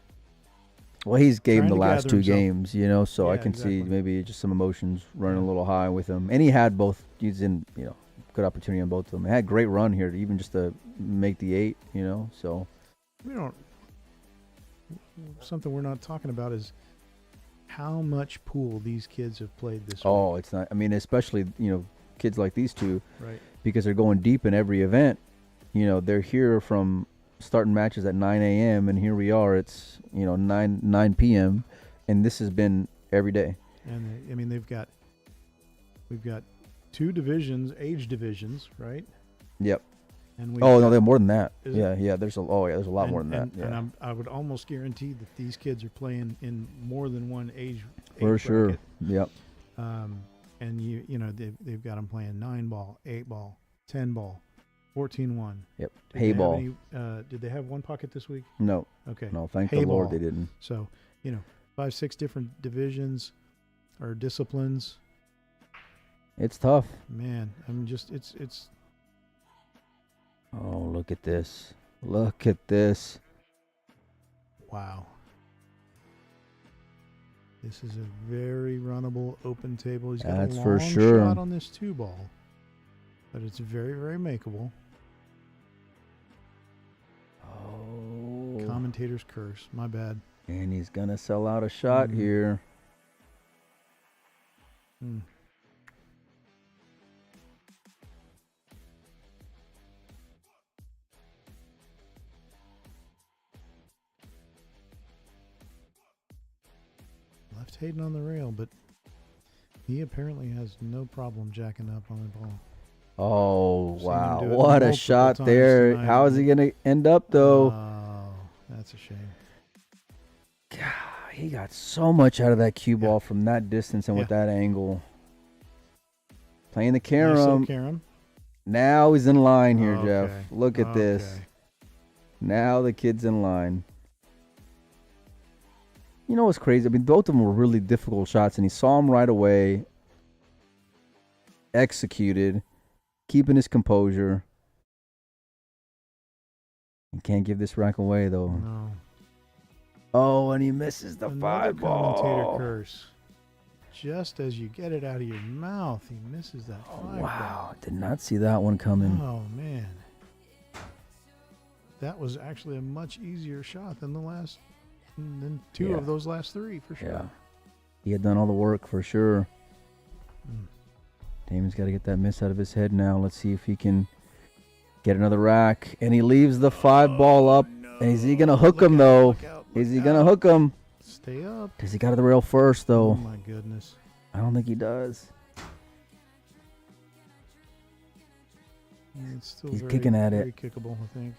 Well, he's gave him trying the to last gather two himself. games, so I Yeah, can see exactly. maybe just some emotions running Yeah. a little high with him. And he had both. He's in, good opportunity on both of them. He had a great run here, even just to make the 8, so. we don't. Something we're not talking about is how much pool these kids have played this Oh, it's not. I mean, especially, kids like these two, week. Right. because they're going deep in every event. They're here from starting matches at 9 a.m. and here we are. It's 9 p.m. and this has been every day. And we've got 2 divisions, age divisions, right? Yep. And Oh no, they're more than that. Is Yeah, yeah. There's a lot more than that. And Yeah, I would almost guarantee that these kids are playing in more than one age. for sure. bracket. Yep. And they've got them playing 9-ball, 8-ball, 10-ball, 14-1. Yep. Did Hay they have ball. did they have one pocket this week? No, Okay. no. Thank Hay the Lord ball. they didn't. So 5-6 different divisions or disciplines. It's tough. Man, it's. Oh, look at this. Look at this. Wow. This is a very runnable open table. He's got That's a for long sure. shot on this 2-ball, but it's very, very makeable. Oh. Commentator's curse. My bad. And he's gonna sell out a shot Mhm. here. Hmm. Left Hayden on the rail, but he apparently has no problem jacking up on the ball. Oh, Seen him wow. do it What a multiple shot times there. tonight. How is he going to end up, though? Oh, that's a shame. God, he got so much out of that cue ball from that distance and with that angle. Playing the Nice little carom. carom. Now he's in line here, Okay. Jeff. Look at this. Okay. Now the kid's in line. You know what's crazy? I mean, both of them were really difficult shots, and he saw them right away. Executed. Keeping his composure. He can't give this rack away, though. No. Oh, and he misses the Another 5-ball. commentator curse. Just as you get it out of your mouth, he misses that 5-ball. Wow, did not see that one coming. Oh, man. That was actually a much easier shot than than 2 Yeah. of those last 3, for sure. Yeah. He had done all the work for sure. Mm. Damon's got to get that miss out of his head now. Let's see if he can get another rack. And he leaves the 5-ball up. No. Is he going to hook Look him, out, though? look out, Is he look going to out. hook him? Stay up. Does he got to the rail first, though? Oh, my goodness. I don't think he does. It's still He's very, kicking at very it. kickable, I think.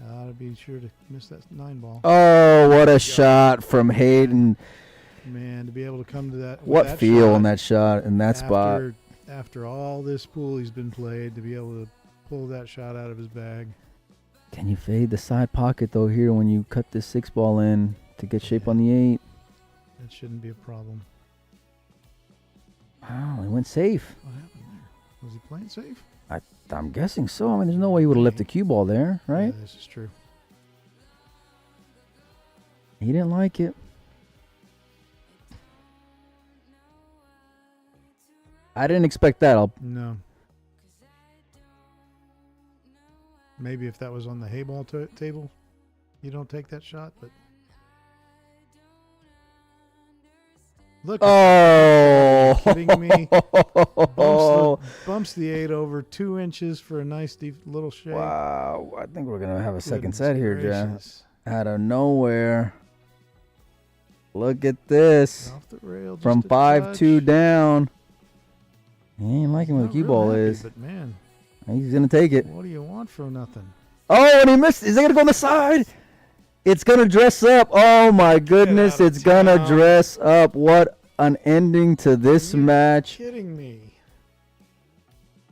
Gotta be sure to miss that 9-ball. Oh, what a shot from Hayden. Man, to be able to come to that. with What that feel shot in that shot, in that spot. After all this pool he's been played, to be able to pull that shot out of his bag. Can you fade the side pocket, though, here when you cut this 6-ball in to get shape on the 8? That shouldn't be a problem. Wow, he went safe. What happened there? Was he playing safe? I'm guessing so. I mean, there's no way he would have left the cue ball there, right? Yeah, this is true. He didn't like it. I didn't expect that. No. Maybe if that was on the hay ball table, you don't take that shot, but Look. Oh, Are you kidding me? Bumps the 8 over 2 inches for a nice deep little shake. Wow. I think we're going to have a second Goodness set here, Jeff. gracious. Out of nowhere. Look at this. Off the rail, From just a touch. 5-2 down. He ain't liking what Not the cue real ball happy, is. But man, He's going to take it. what do you want for nothing? Oh, and he missed. Is it going to go on the side? It's going to dress up. Oh, my goodness. out of It's going to town. dress up. What an ending to this Are you match. Kidding me?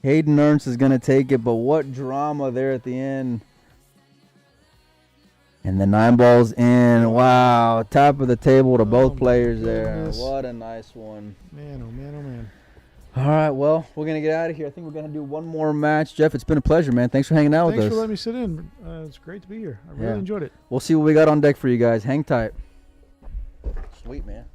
Hayden Ernst is going to take it, but what drama there at the end. And the 9 balls in. Wow. Top of the table to both my players there. goodness. What a nice one. Man, oh man, oh man. All right, well, we're going to get out of here. I think we're going to do one more match. Jeff, it's been a pleasure, man. Thanks for hanging out Thanks with for us. letting me sit in. It's great to be here. I Yeah. really enjoyed it. We'll see what we got on deck for you guys. Hang tight. Sweet, man.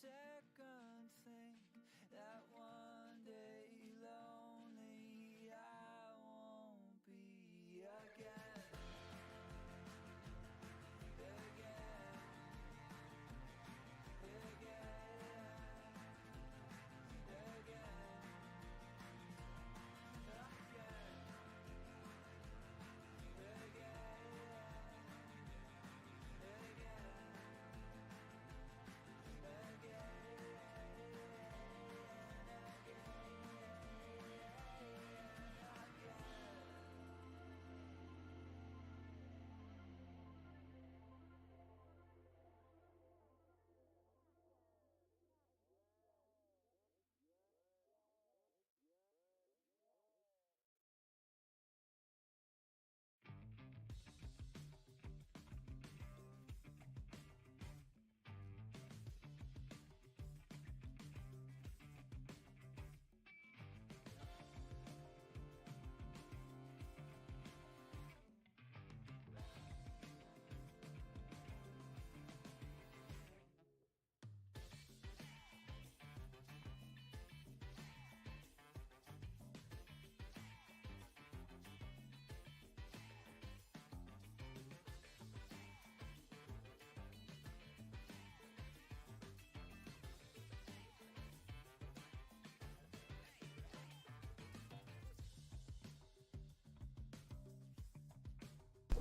second think that one day lonely I won't be again.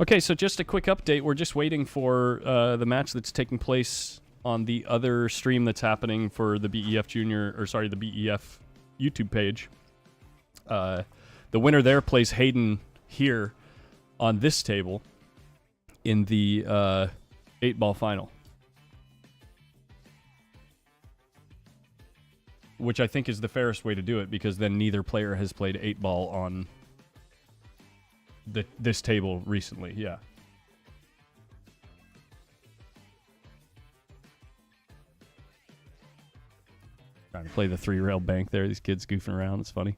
Okay, so just a quick update. We're just waiting for the match that's taking place on the other stream that's happening for the BEF the BEF YouTube page. The winner there plays Hayden here on this table in the 8-ball final. Which I think is the fairest way to do it, because then neither player has played 8-ball on this table recently, yeah. Trying to play the 3-rail bank there. These kids goofing around. It's funny.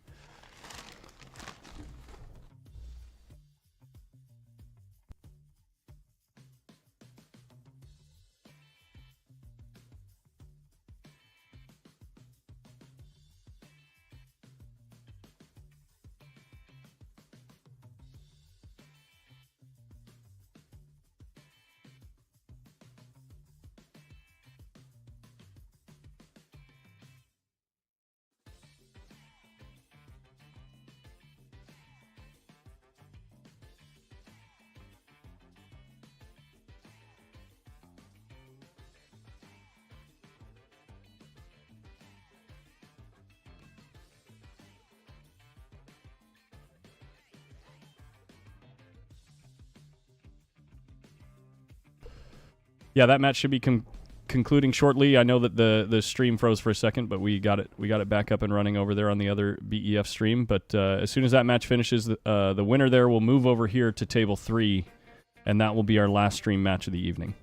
Yeah, that match should be concluding shortly. I know that the stream froze for a second, but we got it back up and running over there on the other BEF stream. But as soon as that match finishes, the winner there will move over here to table 3, and that will be our last stream match of the evening.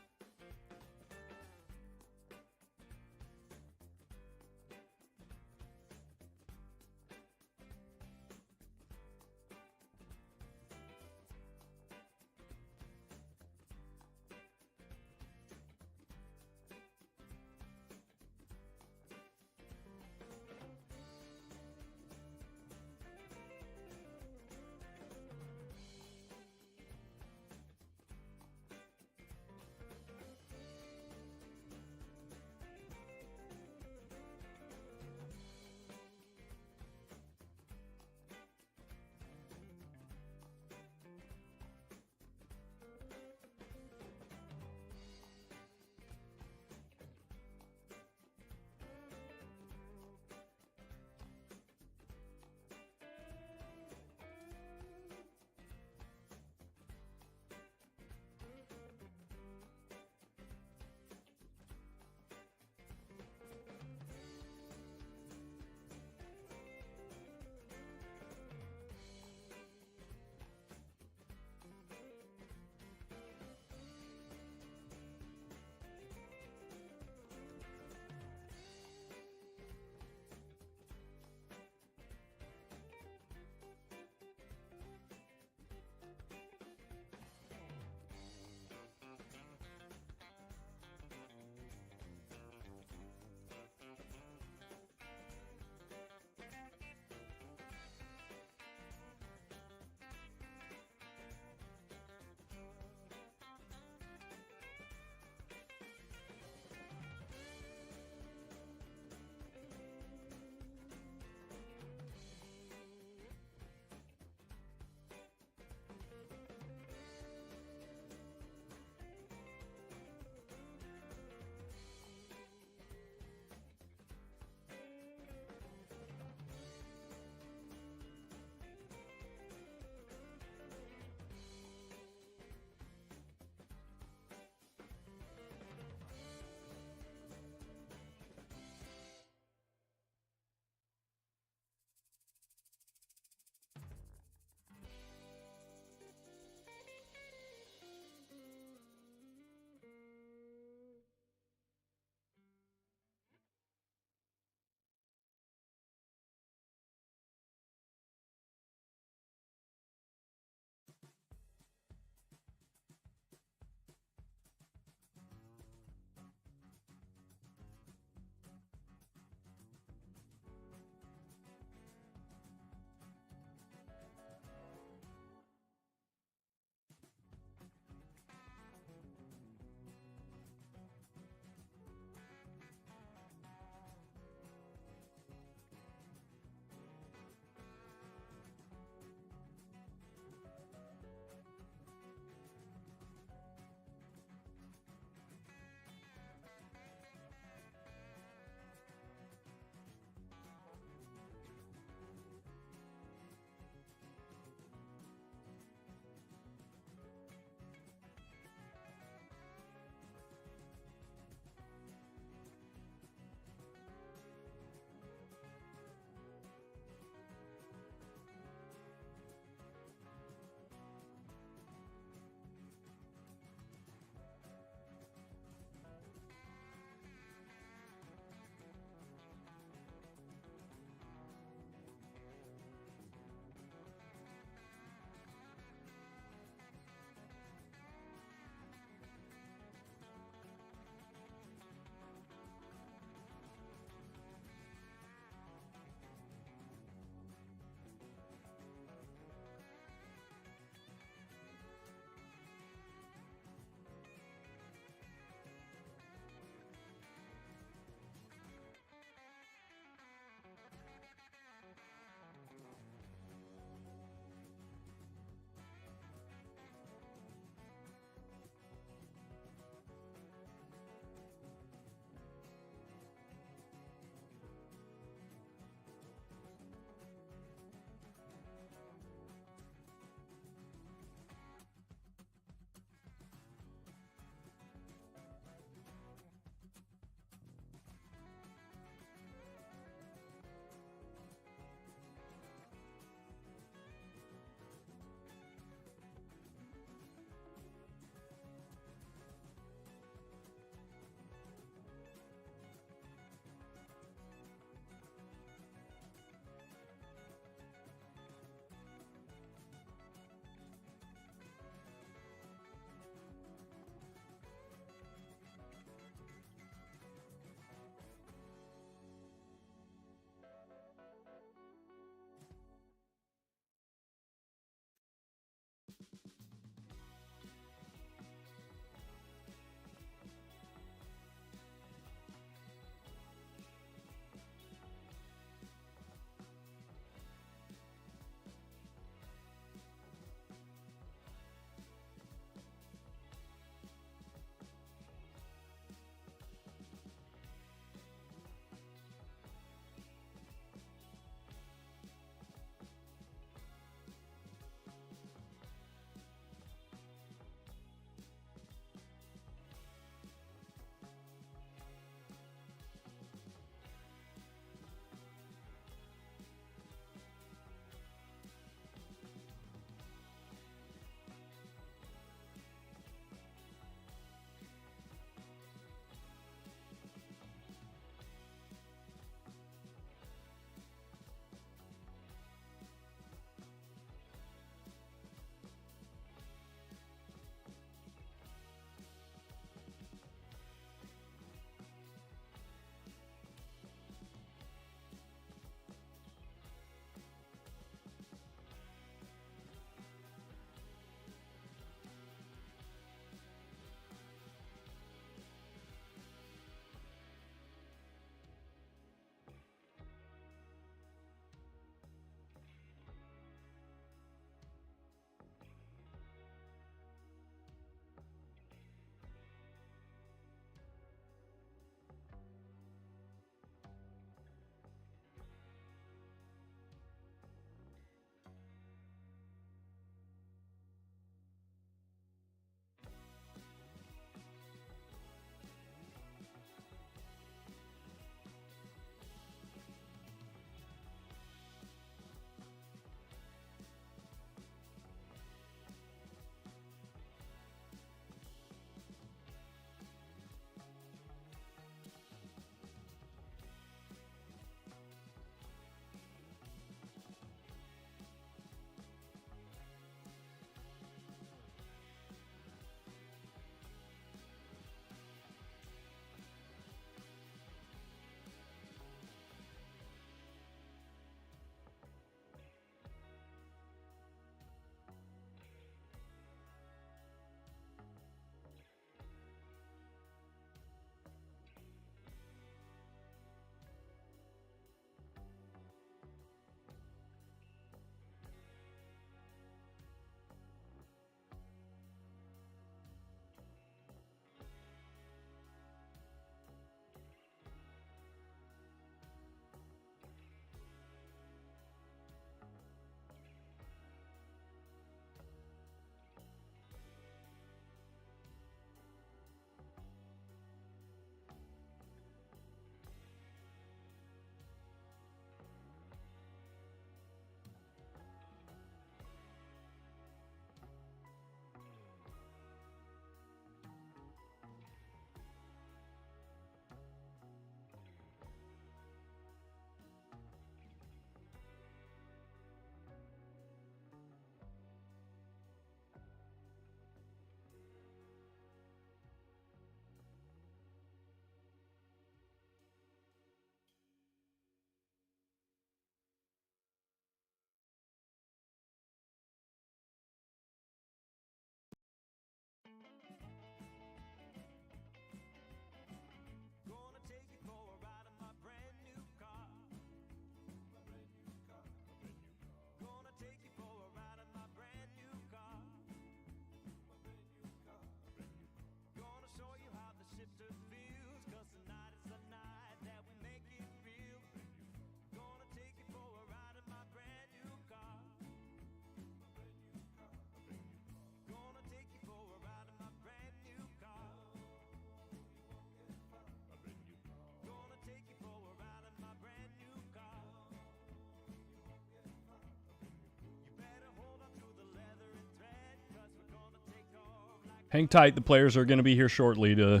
Hang tight. The players are going to be here shortly to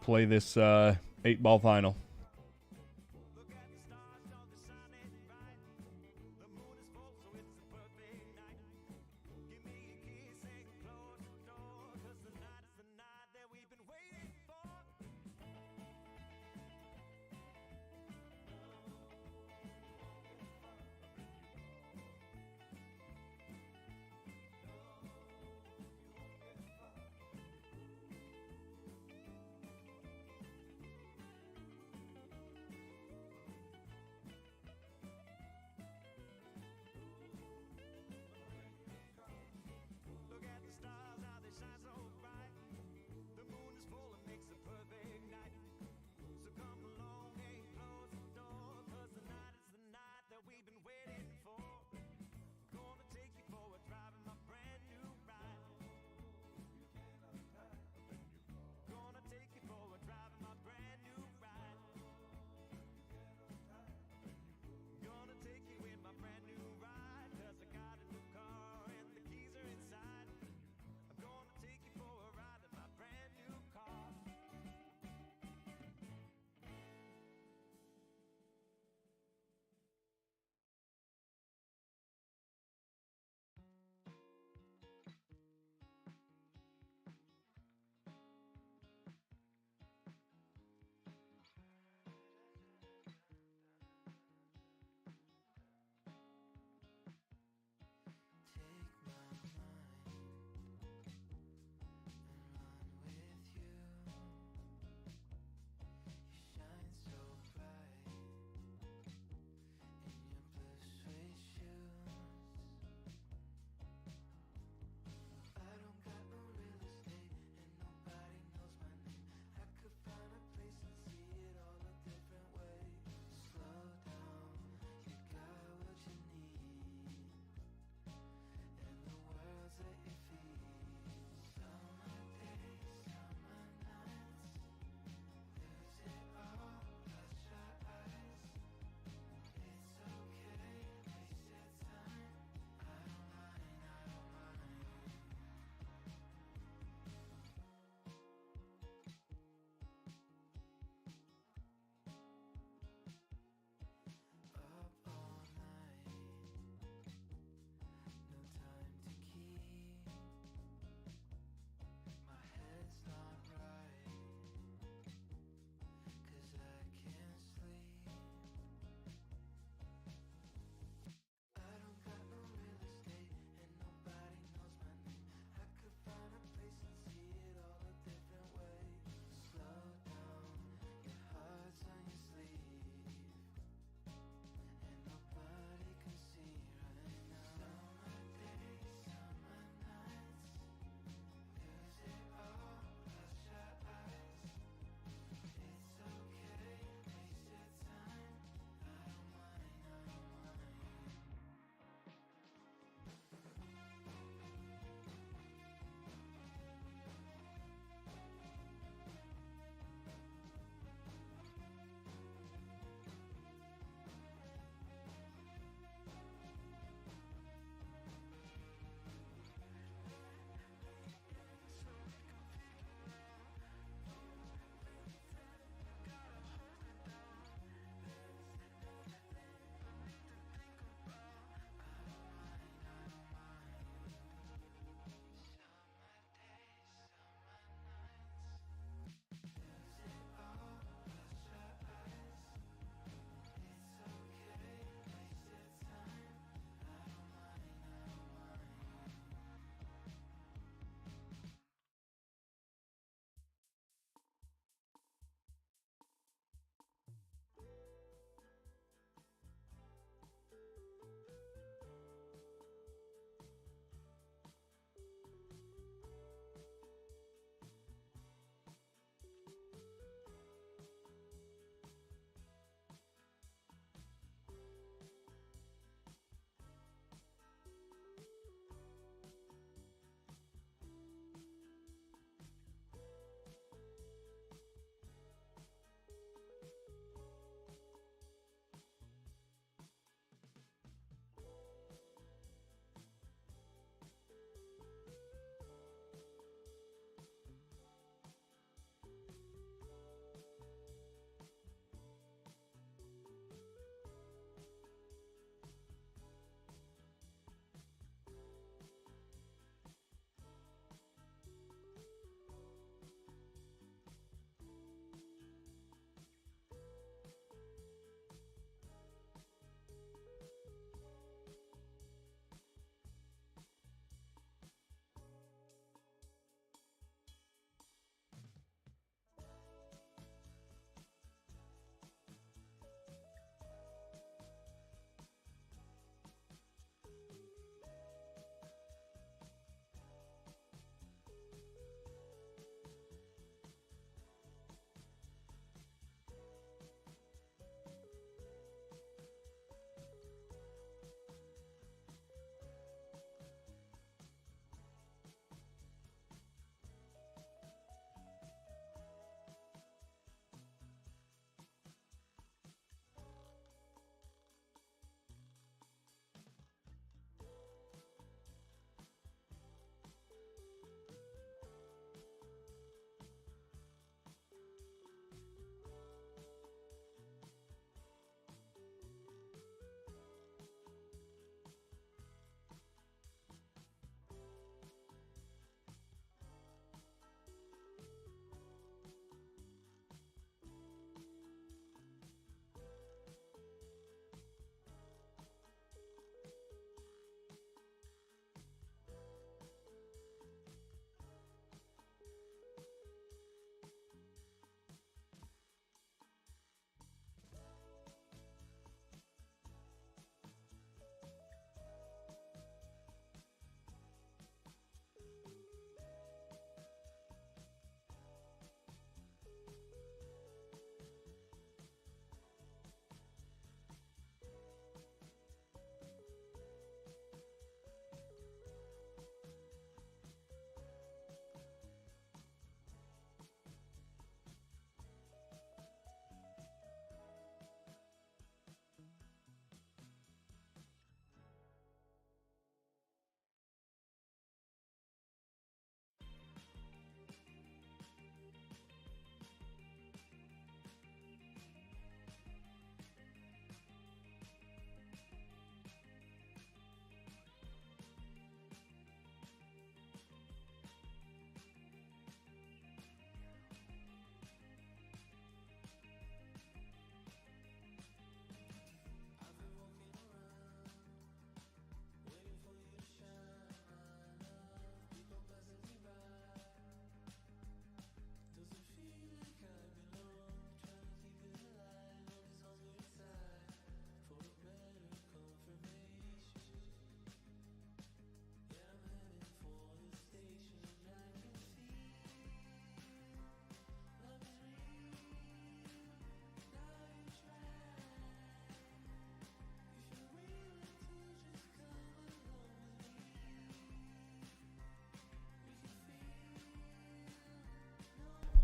play this 8-ball final.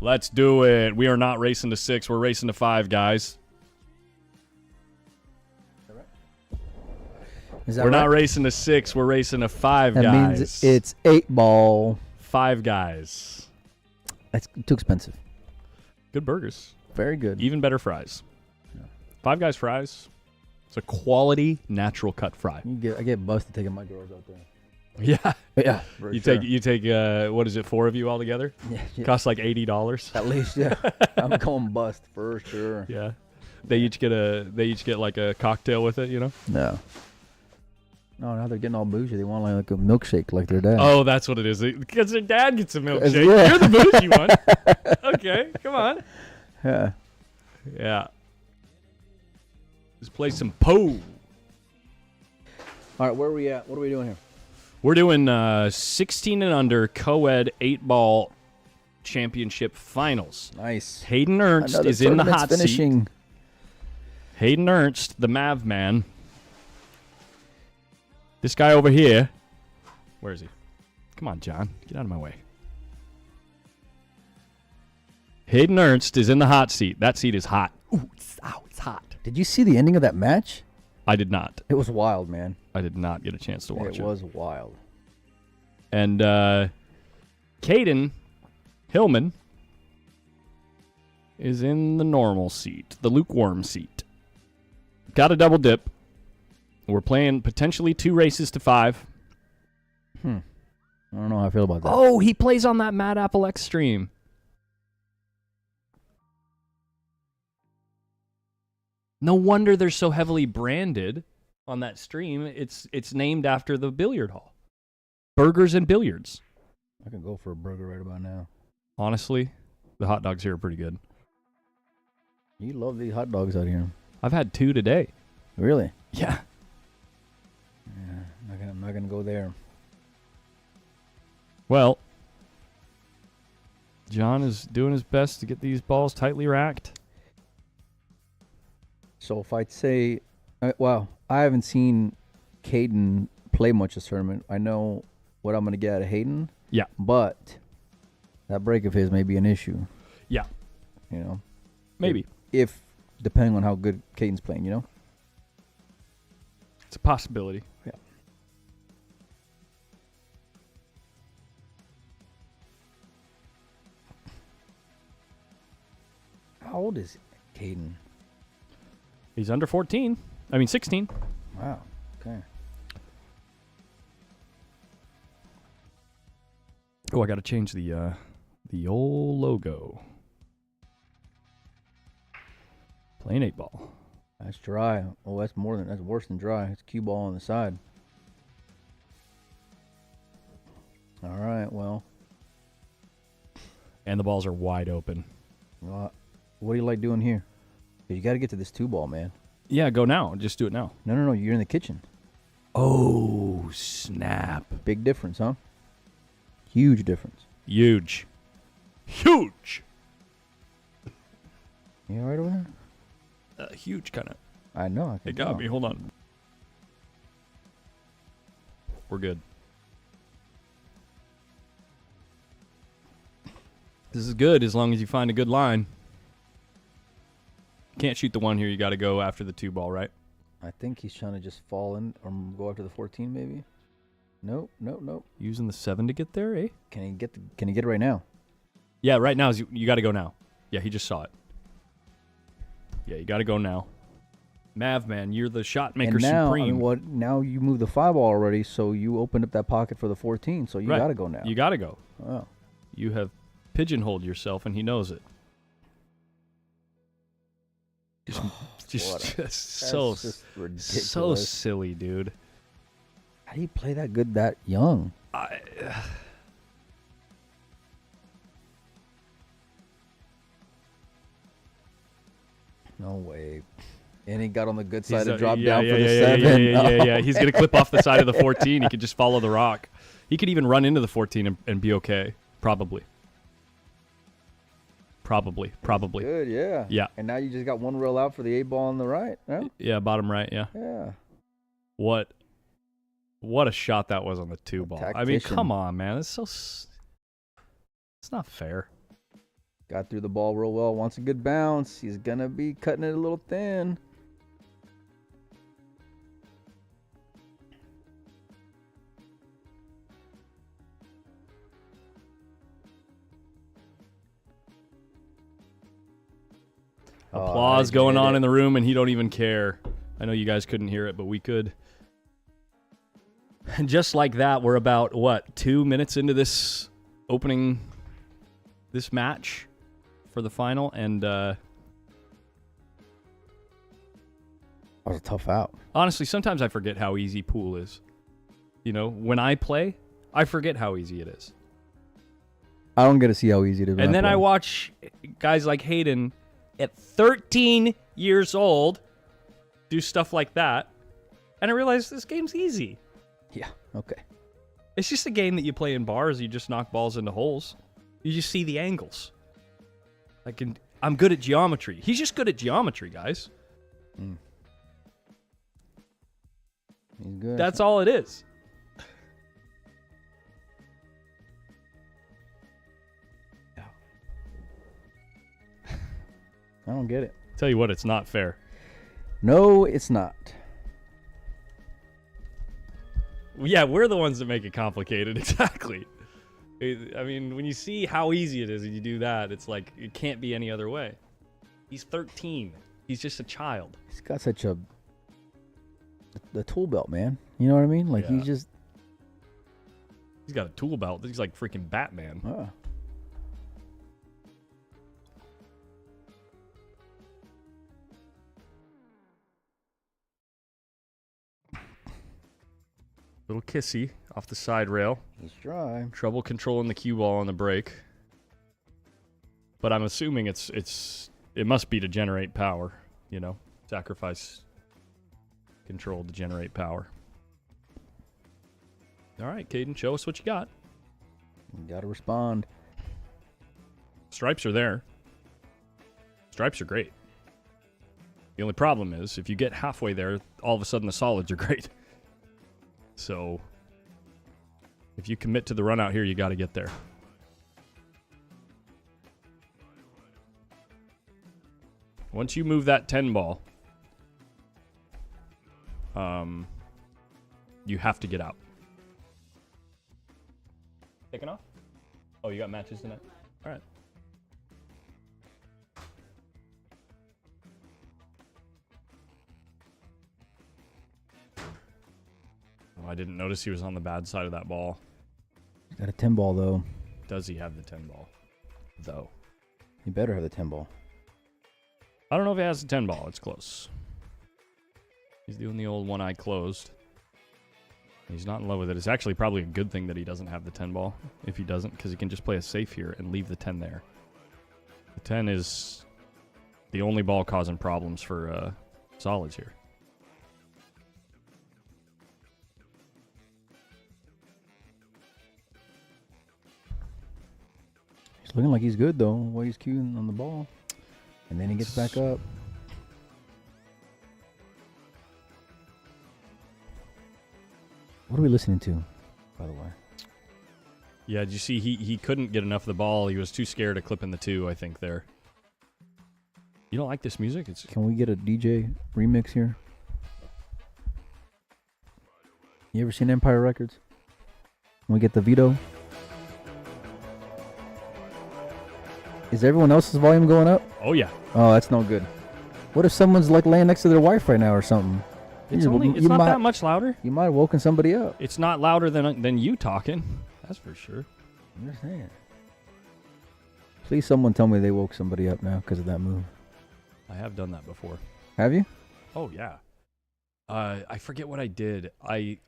Let's do it. We are not racing to 6. We're racing to 5, guys. Is that We're right? not racing to 6. We're racing to 5, That guys. means it's 8 ball. 5 guys. That's too expensive. Good burgers. Very good. Even better fries. 5 guys fries. It's a quality natural cut fry. I get busted taking my girls out there. Yeah. Yeah. You take what is it, 4 of you all together? Yeah. Costs like $80. At least, yeah. I'm going bust for sure. Yeah. They each get like a cocktail with it, you know? No. No, now they're getting all bougie. They want like a milkshake like their dad. Oh, that's what it is. Because their dad gets a milkshake. Yeah. You're the bougie one. Okay, come on. Yeah. Yeah. Let's play some Poe. All right, where are we at? What are we doing here? We're doing 16 and under co-ed 8-ball championship finals. Nice. Hayden Ernst Another is in the tournament's hot finishing. seat. Hayden Ernst, the Mav man. This guy over here. Where is he? Come on, John. Get out of my way. Hayden Ernst is in the hot seat. That seat is hot. Ooh, it's hot. Did you see the ending of that match? I did not. It was wild, man. I did not get a chance to watch it. It was wild. And Kaden Hillman is in the normal seat, the lukewarm seat. Got a double dip. We're playing potentially 2 races to 5. I don't know how I feel about that. Oh, he plays on that Mad Apple X stream. No wonder they're so heavily branded on that stream. It's named after the billiard hall. Burgers and billiards. I can go for a burger right about now. Honestly, the hot dogs here are pretty good. You love these hot dogs out here. I've had 2 today. Really? Yeah. Yeah, I'm not gonna go there. Well, John is doing his best to get these balls tightly racked. So if I'd say, wow, I haven't seen Kaden play much this tournament. I know what I'm gonna get out of Hayden. Yeah. But that break of his may be an issue. Yeah. You know. Maybe. If depending on how good Caden's playing, you know. It's a possibility. Yeah. How old is Kaden? He's under 14. I mean 16. Wow. Okay. Oh, I got to change the old logo. Playing 8-ball. That's dry. Oh, that's worse than dry. It's cue ball on the side. All right. Well, And the balls are wide open. what do you like doing here? You got to get to this 2-ball, man. Yeah, go now. Just do it now. No. You're in the kitchen. Oh, snap. Big difference, huh? Huge difference. Huge. Huge. You all right over there? Huge, kind of. I know. I can It got tell. me. Hold on. We're good. This is good as long as you find a good line. Can't shoot the 1 here. You got to go after the 2-ball, right? I think he's trying to just fall in or go after the 14, maybe. Nope. Using the 7 to get there, eh? Can he get it right now? Yeah, right now you got to go now. Yeah, he just saw it. Yeah, you got to go now. Mav, man, you're the shot maker And now, supreme. now you moved the 5-ball already, so you opened up that pocket for the 14. So you Right. got to go now. You got to go. Oh. You have pigeonholed yourself, and he knows it. Just so That's just ridiculous. so silly, dude. How do you play that good that young? No way. And he got on the good side and dropped down for the 7. Yeah. He's gonna clip off the side of the 14. He could just follow the rock. He could even run into the 14 and be okay. Probably. Good, yeah. Yeah. And now you just got one rail out for the 8-ball on the right. No? Yeah, bottom right. Yeah. Yeah. What a shot that was on the 2-ball. I mean, Tactician. come on, man. It's so. It's not fair. Got through the ball real well. Wants a good bounce. He's going to be cutting it a little thin. Applause going on in the room, and he don't even care. I know you guys couldn't hear it, but we could. And just like that, we're about, 2 minutes into this match for the final, and that was a tough out. Honestly, sometimes I forget how easy pool is. You know, when I play, I forget how easy it is. I don't get to see how easy it is. And then I watch guys like Hayden at 13 years old do stuff like that, and I realize this game's easy. Yeah, okay. It's just a game that you play in bars. You just knock balls into holes. You just see the angles. I'm good at geometry. He's just good at geometry, guys. Mm. He's good. That's all it is. I don't get it. Tell you what, it's not fair. No, it's not. Yeah, we're the ones that make it complicated. Exactly. I mean, when you see how easy it is and you do that, it's like, it can't be any other way. He's 13. He's just a child. He's got such the tool belt, man. You know what I mean? Like, Yeah. he's got a tool belt. He's like freaking Batman. Little kissy off the side rail. He's dry. Trouble controlling the cue ball on the break. But I'm assuming it must be to generate power, you know. Sacrifice control to generate power. All right, Kaden, show us what you got. You got to respond. Stripes are there. Stripes are great. The only problem is if you get halfway there, all of a sudden the solids are great. So if you commit to the run out here, you got to get there. Once you move that 10 ball, you have to get out. Taking off? Oh, you got matches tonight? All right. Oh, I didn't notice he was on the bad side of that ball. He's got a 10 ball, though. Does he have the 10 ball? Though. He better have the 10 ball. I don't know if he has the 10 ball. It's close. He's doing the old one eye closed. He's not in love with it. It's actually probably a good thing that he doesn't have the 10 ball. If he doesn't, because he can just play a safe here and leave the 10 there. The 10 is the only ball causing problems for solids here. He's looking like he's good, though, while he's queuing on the ball. And then he gets back up. What are we listening to, by the way? Yeah, did you see he couldn't get enough of the ball. He was too scared of clipping the 2, I think, there. You don't like this music? Can we get a DJ remix here? You ever seen Empire Records? Can we get the veto? Is everyone else's volume going up? Oh, yeah. Oh, that's no good. What if someone's like laying next to their wife right now or something? It's not that much louder. You might have woken somebody up. It's not louder than you talking. That's for sure. I'm just saying. Please, someone tell me they woke somebody up now because of that move. I have done that before. Have you? Oh, yeah. I forget what I did. You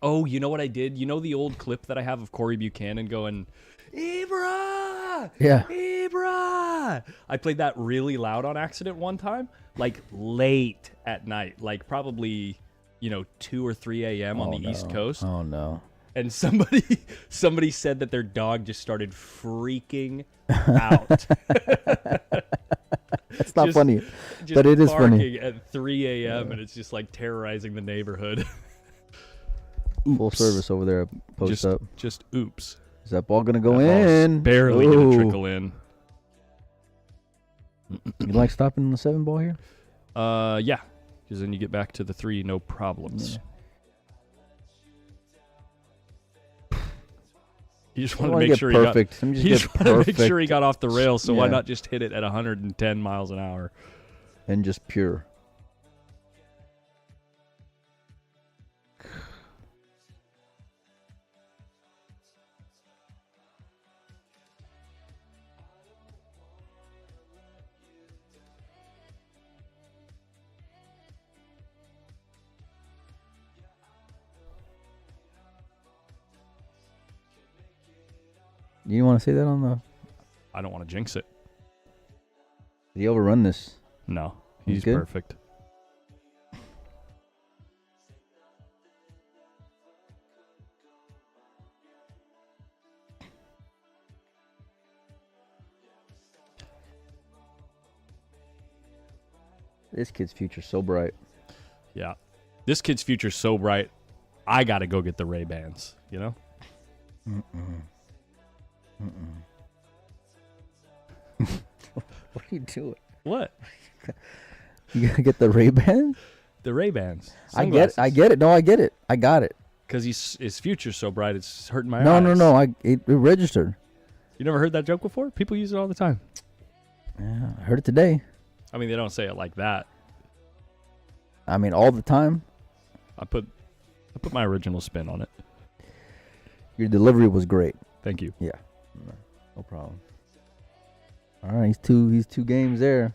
know what I did? You know the old clip that I have of Corey Buchanan going, Ibra! Yeah. Ibra! I played that really loud on accident one time, like late at night, like probably, 2 or 3 a.m. on the East Coast. Oh, no. And somebody said that their dog just started freaking out. That's not funny, but it is funny. At 3 a.m. and it's just like terrorizing the neighborhood. Full service over there. Post up. Just oops. Is that ball gonna go That ball's in? barely gonna trickle in. You like stopping in the 7 ball here? Yeah, because then you get back to the 3, no problems. You just want to make sure perfect. he just want to make sure he got off the rails. So why not just hit it at 110 miles an hour and just pure? You want to say that on the? I don't want to jinx it. Did he overrun this? No, he's good? perfect. This kid's future's so bright. Yeah, this kid's future's so bright. I got to go get the Ray-Bans. You know. What are you doing? What? You gotta get the Ray-Ban? The Ray-Bans. I get it. No, I get it. I got it. Because his future's so bright, it's hurting my eyes. No. It registered. You never heard that joke before? People use it all the time. Yeah, I heard it today. I mean, they don't say it like that. I mean, all the time. I put my original spin on it. Your delivery was great. Thank you. Yeah, no problem. All right, he's two games there.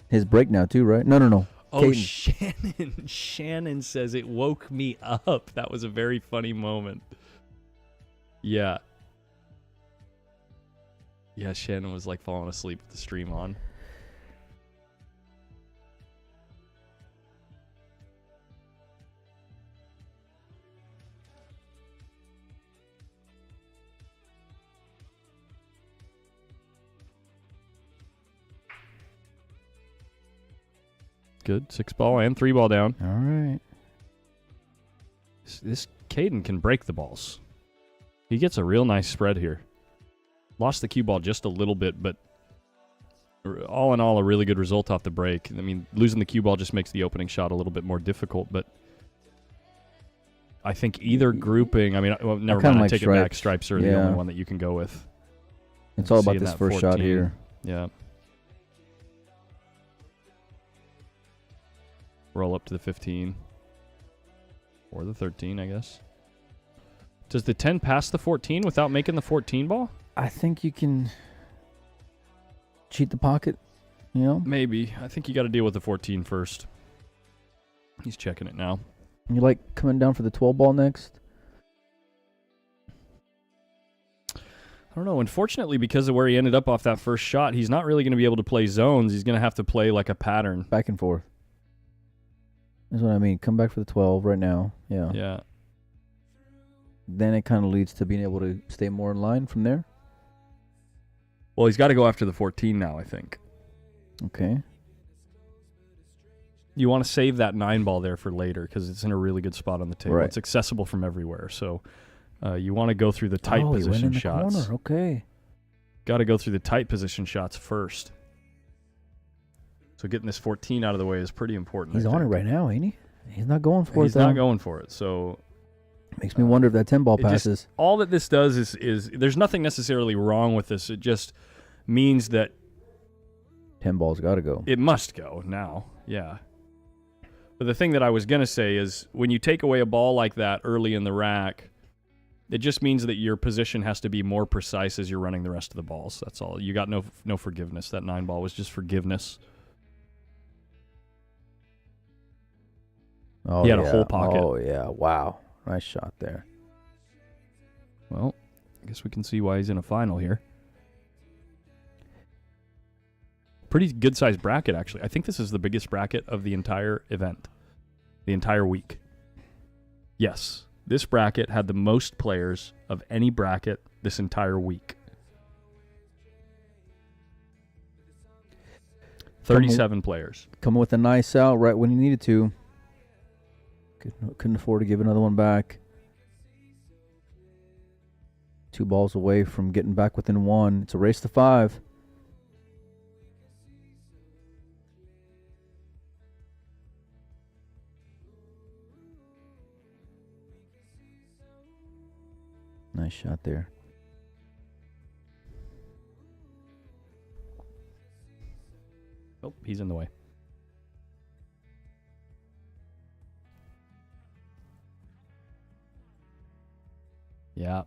His break now too, right? No. Oh, Kaden. Shannon says it woke me up. That was a very funny moment. Yeah. Yeah, Shannon was like falling asleep with the stream on. Good. 6 ball and 3 ball down. All right. This Kaden can break the balls. He gets a real nice spread here. Lost the cue ball just a little bit, but all in all, a really good result off the break. I mean, losing the cue ball just makes the opening shot a little bit more difficult, but I think either grouping, I mean, well, never mind, I take it back. Stripes are the only one that you can go with. It's all about this first 14. shot here. Yeah. Roll up to the 15. Or the 13, I guess. Does the 10 pass the 14 without making the 14 ball? I think you can cheat the pocket, you know? Maybe. I think you got to deal with the 14 first. He's checking it now. You like coming down for the 12 ball next? I don't know. Unfortunately, because of where he ended up off that first shot, he's not really going to be able to play zones. He's going to have to play like a pattern. Back and forth. That's what I mean. Come back for the 12 right now. Yeah. Yeah. Then it kind of leads to being able to stay more in line from there. Well, he's got to go after the 14 now, I think. Okay. You want to save that 9 ball there for later because it's in a really good spot on the table. Right. It's accessible from everywhere. So you want to go through the tight position he went in the shots. corner. Okay. Got to go through the tight position shots first. So getting this 14 out of the way is pretty important. He's on it right now, ain't he? He's not going for it. He's not going for it. So makes me wonder if that 10 ball passes. All that this does is there's nothing necessarily wrong with this. It just means that 10 ball's got to go. It must go now. Yeah. But the thing that I was going to say is when you take away a ball like that early in the rack, it just means that your position has to be more precise as you're running the rest of the balls. That's all. You got no forgiveness. That 9 ball was just forgiveness. Oh, he had a whole pocket. Oh, yeah. Wow. Nice shot there. Well, I guess we can see why he's in a final here. Pretty good-sized bracket, actually. I think this is the biggest bracket of the entire event. The entire week. Yes. This bracket had the most players of any bracket this entire week. 37 players. Coming with a nice out right when he needed to. Couldn't afford to give another one back. 2 balls away from getting back within 1. It's a race to 5. Nice shot there. Oh, he's in the way. Yeah.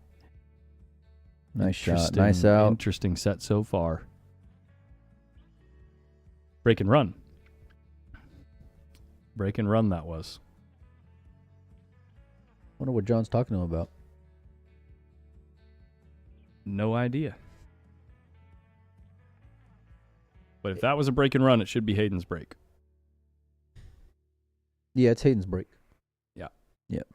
Nice shot. Nice out. Interesting set so far. Break and run. Break and run that was. Wonder what John's talking to him about. No idea. But if that was a break and run, it should be Hayden's break. Yeah, it's Hayden's break. Yeah. Yep.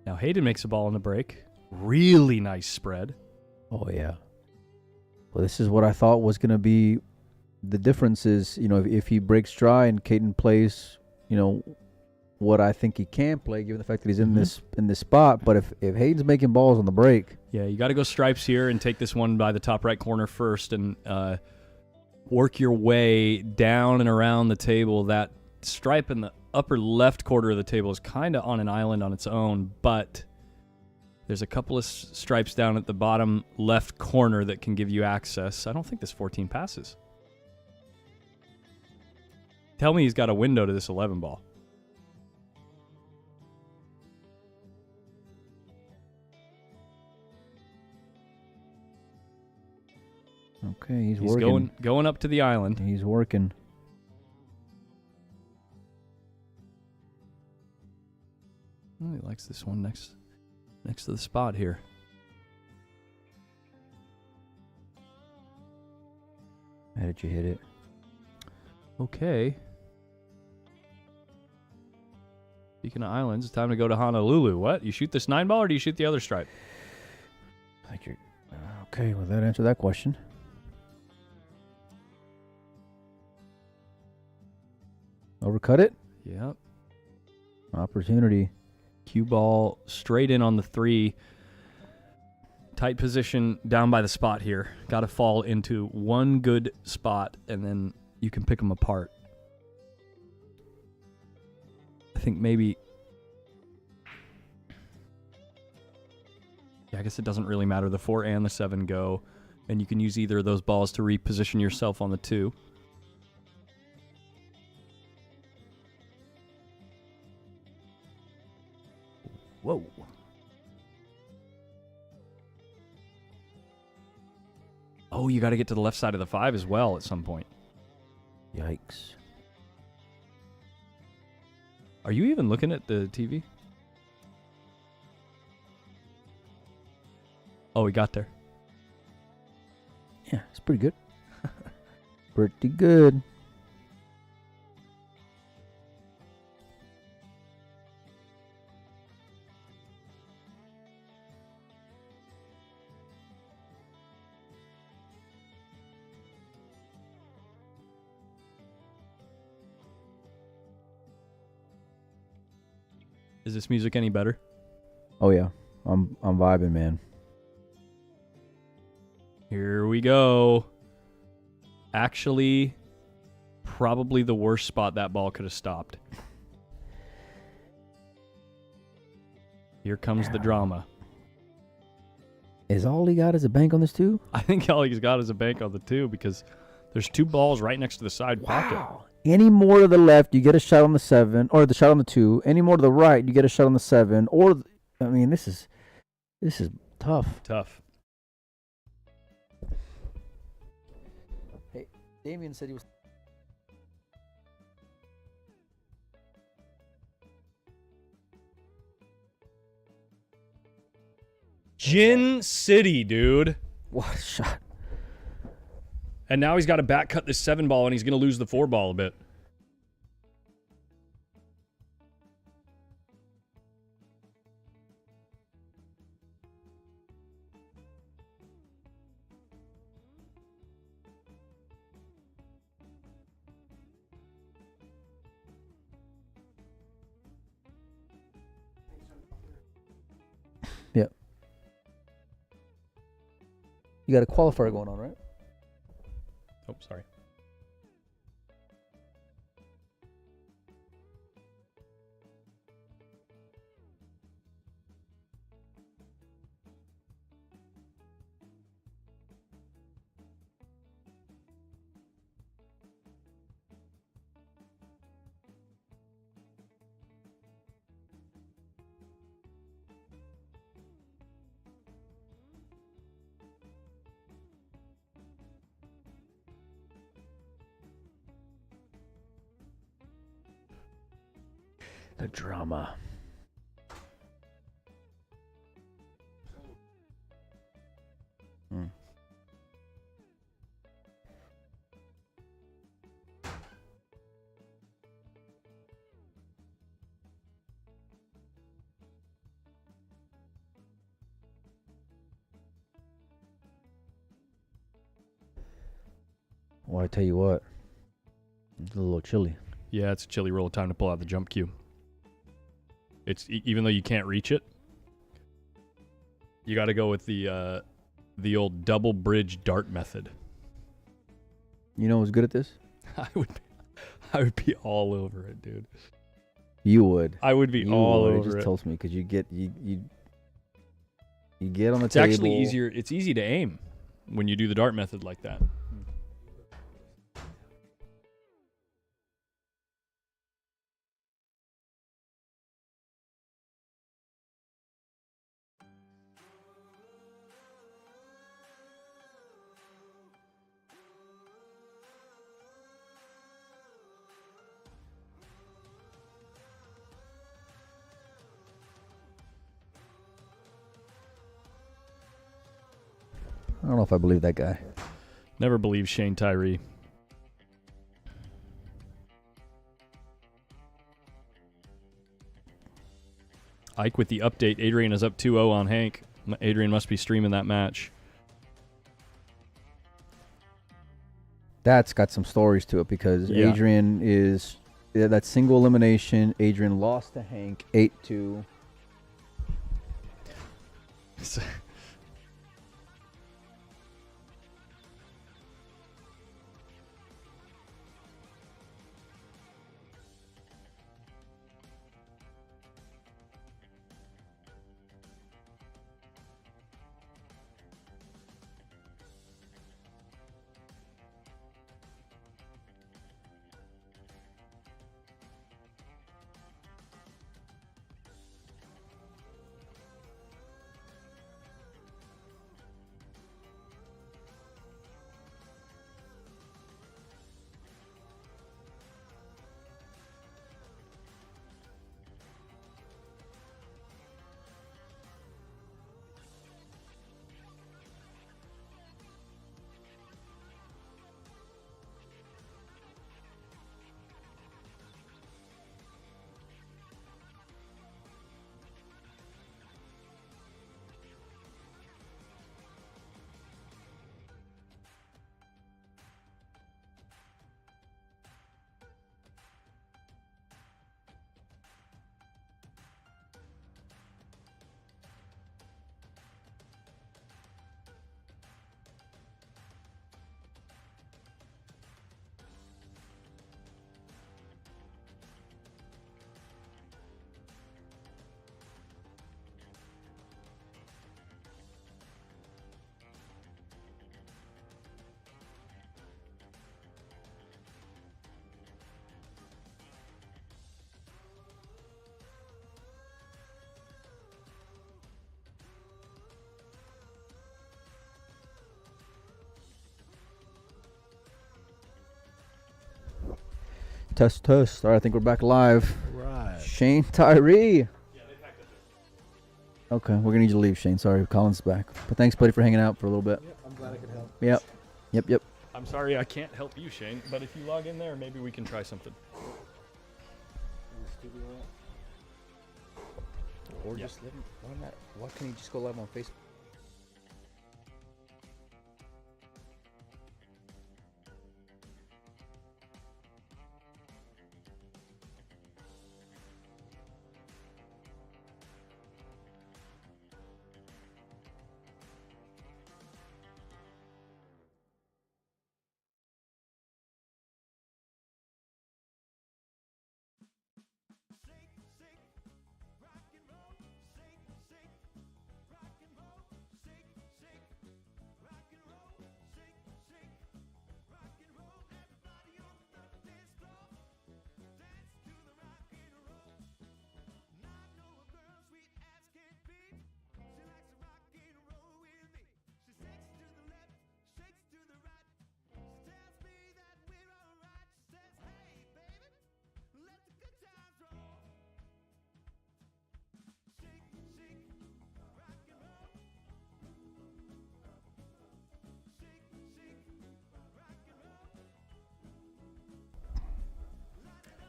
Now Hayden makes a ball in the break. Really nice spread. Oh, yeah. Well, this is what I thought was going to be the difference is, if he breaks dry and Kaden plays, what I think he can play, given the fact that he's in this spot. But if Hayden's making balls on the break. Yeah, you got to go stripes here and take this one by the top right corner first and work your way down and around the table. That stripe in the upper left quarter of the table is kind of on an island on its own, but there's a couple of stripes down at the bottom left corner that can give you access. I don't think this 14 passes. Tell me he's got a window to this 11 ball. Okay, he's working. Going up to the island. He's working. Oh, he likes this one next to the spot here. How did you hit it? Okay. Speaking of islands, it's time to go to Honolulu. What? You shoot this 9 ball or do you shoot the other stripe? Okay, well, that answered that question. Overcut it? Yep. Opportunity. Cue ball straight in on the 3. Tight position down by the spot here. Got to fall into one good spot, and then you can pick them apart. I think maybe... Yeah, I guess it doesn't really matter. The 4 and the 7 go, and you can use either of those balls to reposition yourself on the 2. Whoa. Oh, you got to get to the left side of the 5 as well at some point. Yikes. Are you even looking at the TV? Oh, he got there. Yeah, it's pretty good. Pretty good. Is this music any better? Oh yeah, I'm vibing, man. Here we go. Actually, probably the worst spot that ball could have stopped. Here comes the drama. Is all he got is a bank on this too? I think all he's got is a bank on the 2 because there's 2 balls right next to the side pocket. Any more to the left, you get a shot on the 7, or the shot on the 2. Any more to the right, you get a shot on the 7. Or, I mean, this is This is tough. Tough. Damien said he was. Gin City, dude. What a shot. And now he's got to back cut this 7 ball, and he's going to lose the 4 ball a bit. Yep. You got a qualifier going on, right? Oh, sorry. The drama. Well, I tell you what, it's a little chilly. Yeah, it's a chilly roll. Time to pull out the jump cue. It's even though you can't reach it, you got to go with the old double bridge dart method. You know who's good at this? I would be all over it, dude. You would. I would be You all would. over It just it. tells me because you get you get on the It's table. actually easier. It's easy to aim when you do the dart method like that. I don't know if I believe that guy. Never believe Shane Tyree. Ike with the update. Adrian is up 2-0 on Hank. Adrian must be streaming that match. That's got some stories to it because Yeah. Adrian is that single elimination. Adrian lost to Hank 8-2. Test, test. All right, I think we're back live. Right. Shane, Tyree. Okay, we're gonna need you to leave, Shane. Sorry, Colin's back. But thanks, buddy, for hanging out for a little bit. Yep, I'm glad I could help. Yep. I'm sorry I can't help you, Shane, but if you log in there, maybe we can try something. Or Yeah. just let him. Why can't he just go live on Facebook?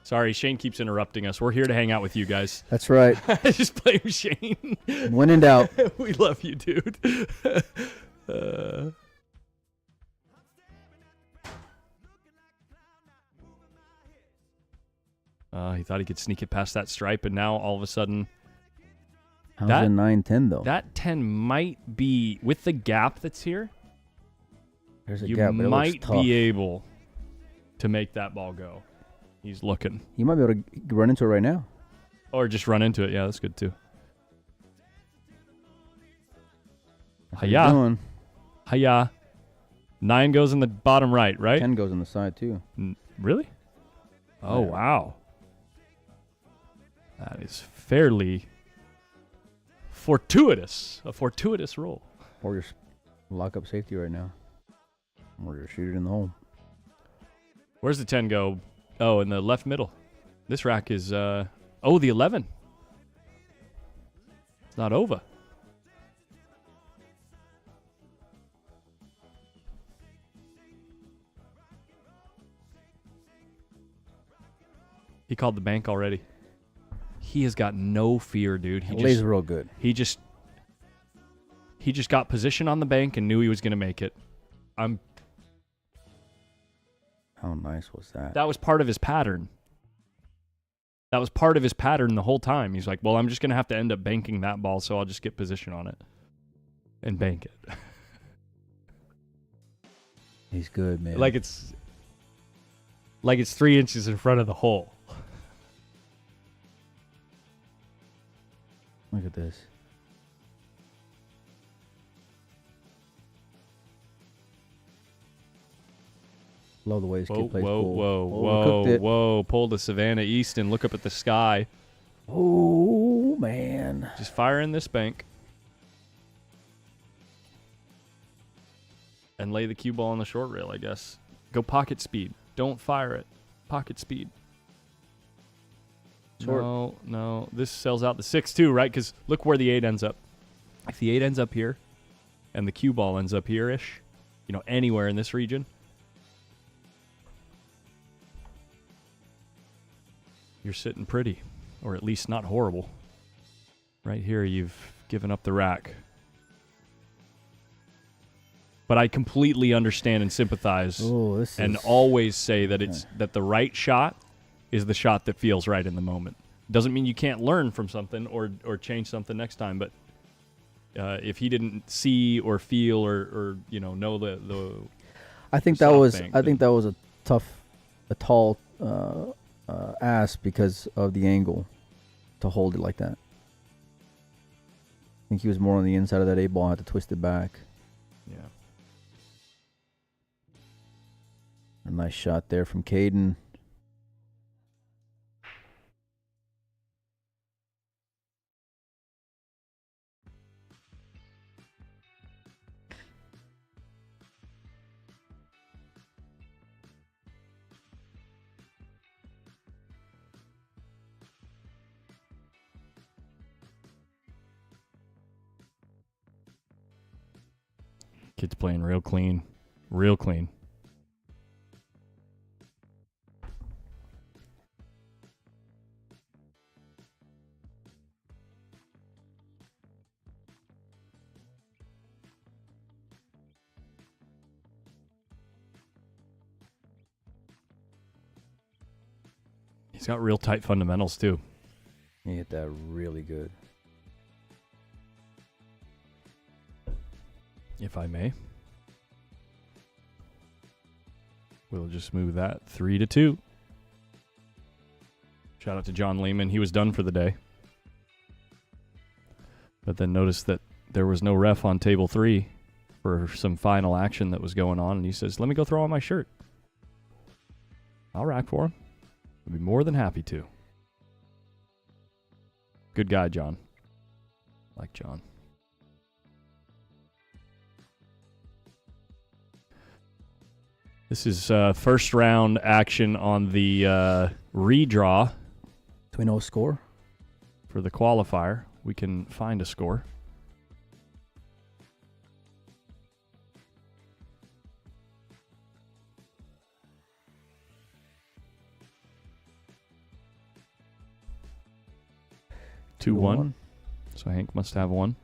Sorry, Shane keeps interrupting us. We're here to hang out with you guys. That's right. Just play with Shane. When in doubt. We love you, dude. He thought he could sneak it past that stripe, and now all of a sudden, How's That- a 9-10 though? that 10 might be, with the gap that's here, There's a you gap, but it looks might tough. be able to make that ball go. He's looking. You might be able to run into it right now. Or just run into it. Yeah, that's good too. That's what he's Hiya. doing. Hiya. 9 goes in the bottom right, right? 10 goes on the side too. Really? Oh, Yeah. wow. That is fairly fortuitous. A fortuitous roll. Or your lock up safety right now. Or you're shoot it in the hole. Where's the 10 go? Oh, in the left middle. This rack is, the 11. It's not over. He called the bank already. He has got no fear, dude. He It lays just real good. he just got position on the bank and knew he was going to make it. How nice was that? That was part of his pattern. That was part of his pattern the whole time. He's like, well, I'm just going to have to end up banking that ball, so I'll just get position on it and bank it. He's good, man. like it's 3 inches in front of the hole. Look at this. Love the way this Whoa, kid plays whoa, pool. whoa, Overcooked whoa, it. whoa. Pull to Savannah East and look up at the sky. Oh, man. Just fire in this bank. And lay the cue ball on the short rail, I guess. Go pocket speed. Don't fire it. Pocket speed. Short. No. This sells out the 6-2, right? Because look where the 8 ends up. If the 8 ends up here and the cue ball ends up here-ish, anywhere in this region, you're sitting pretty. Or at least not horrible. Right here, you've given up the rack. But I completely understand and sympathize Oh, this and is... always say that that the right shot is the shot that feels right in the moment. Doesn't mean you can't learn from something or change something next time, but if he didn't see or feel or know the I think the that soft was bank, I think that was a tall ass because of the angle to hold it like that. I think he was more on the inside of that 8 ball, had to twist it back. yeah. A nice shot there from Kaden. Kid's playing real clean. Real clean. He's got real tight fundamentals, too. He hit that really good. If I may. We'll just move that 3-2. Shout out to John Lehman. He was done for the day. But then noticed that there was no ref on table 3 for some final action that was going on. And he says, let me go throw on my shirt. I'll rack for him. I'd be more than happy to. Good guy, John. Like John. This is first round action on the redraw. Do we know a score? For the qualifier. We can find a score. Two one. So Hank must have one.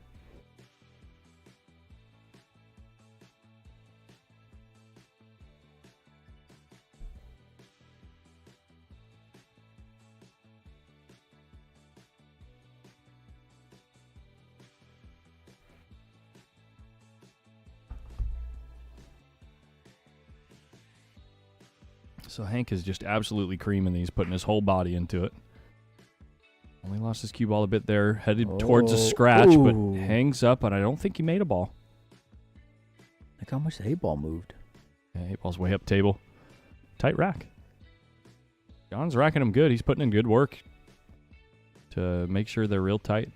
So Hank is just absolutely creaming these, putting his whole body into it. Only lost his cue ball a bit there, headed towards a scratch, but hangs up, and I don't think he made a ball. Look how much the 8-ball moved. Yeah, 8-ball's way up table. Tight rack. John's racking them good. He's putting in good work to make sure they're real tight.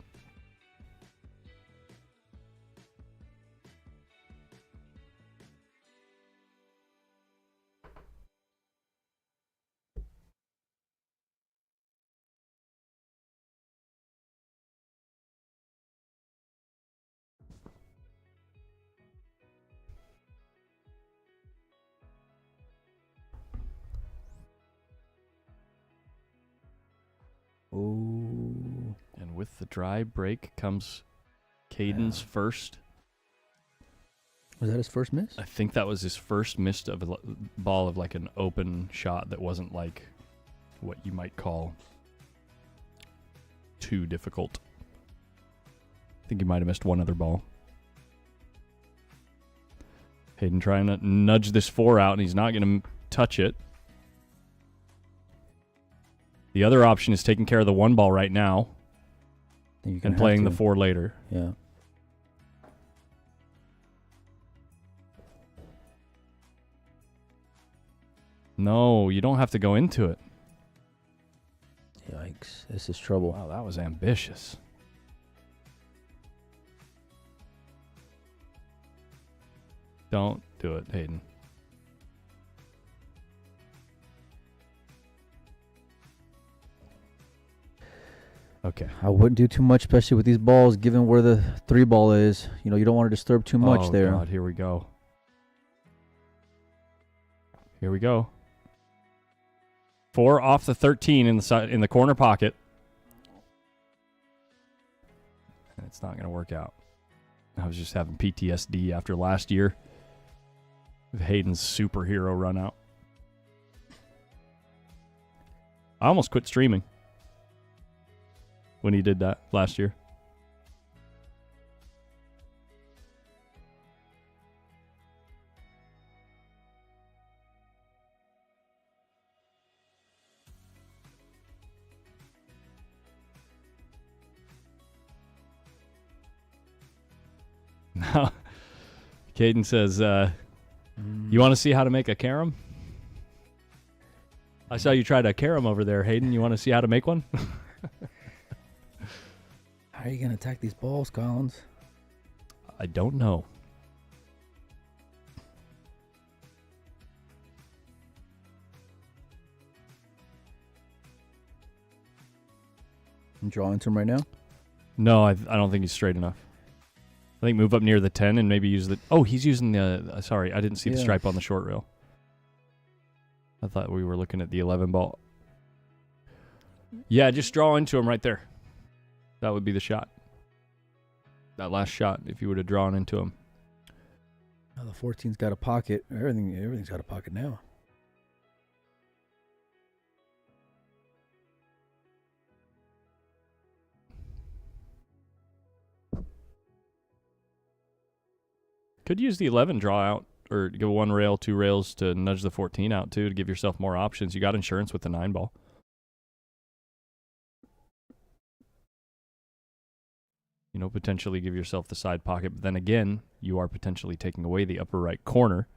Ooh. And with the dry break comes Kaden's first. Was that his first miss? I think that was his first missed of a ball of like an open shot that wasn't like what you might call too difficult. I think he might have missed one other ball. Hayden trying to nudge this 4 out, and he's not going to touch it. The other option is taking care of the 1 ball right now and playing the 4 later. Yeah. No, you don't have to go into it. Yikes. This is trouble. Wow, that was ambitious. Don't do it, Hayden. Okay. I wouldn't do too much, especially with these balls, given where the 3 ball is. You know, you don't want to disturb too much there. Oh, God, here we go. Here we go. 4 off the 13 in the corner pocket. And it's not going to work out. I was just having PTSD after last year with Hayden's superhero run out. I almost quit streaming when he did that last year. Now, Kaden says, you want to see how to make a carom? I saw you tried a carom over there, Hayden. You want to see how to make one? How are you going to attack these balls, Collins? I don't know. I'm drawing to him right now. No, I don't think he's straight enough. I think move up near the 10 and maybe use the... Oh, he's using the... sorry, I didn't see the Yeah. stripe on the short rail. I thought we were looking at the 11 ball. Yeah, just draw into him right there. That would be the shot. That last shot, if you would have drawn into him. Now the 14's got a pocket. Everything's got a pocket now. Could use the 11 draw out, or give 1 rail, 2 rails to nudge the 14 out too, to give yourself more options. You got insurance with the 9 ball. You know, potentially give yourself the side pocket, but then again, you are potentially taking away the upper right corner.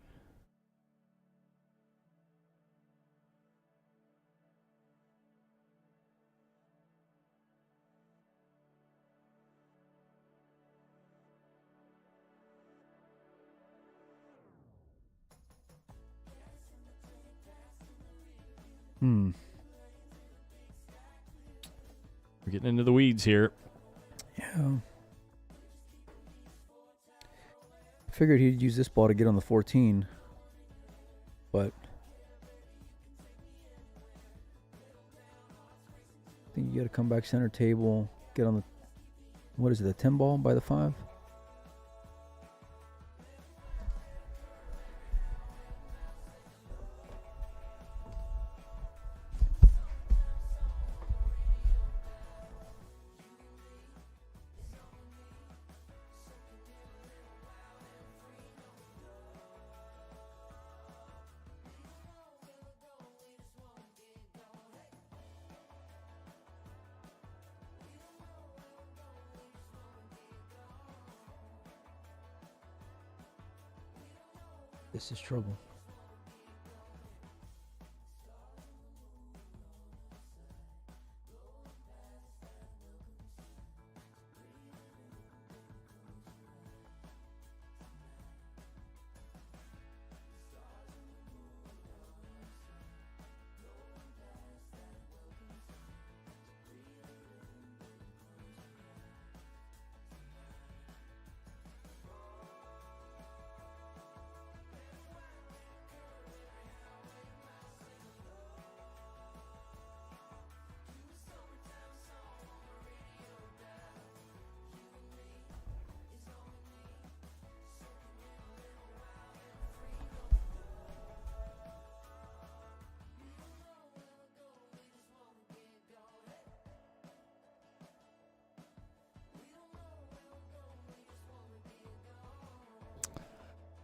Hmm. We're getting into the weeds here. Yeah. I figured he'd use this ball to get on the 14, but I think you got to come back center table, get on the, what is it, the 10 ball by the 5? This is trouble.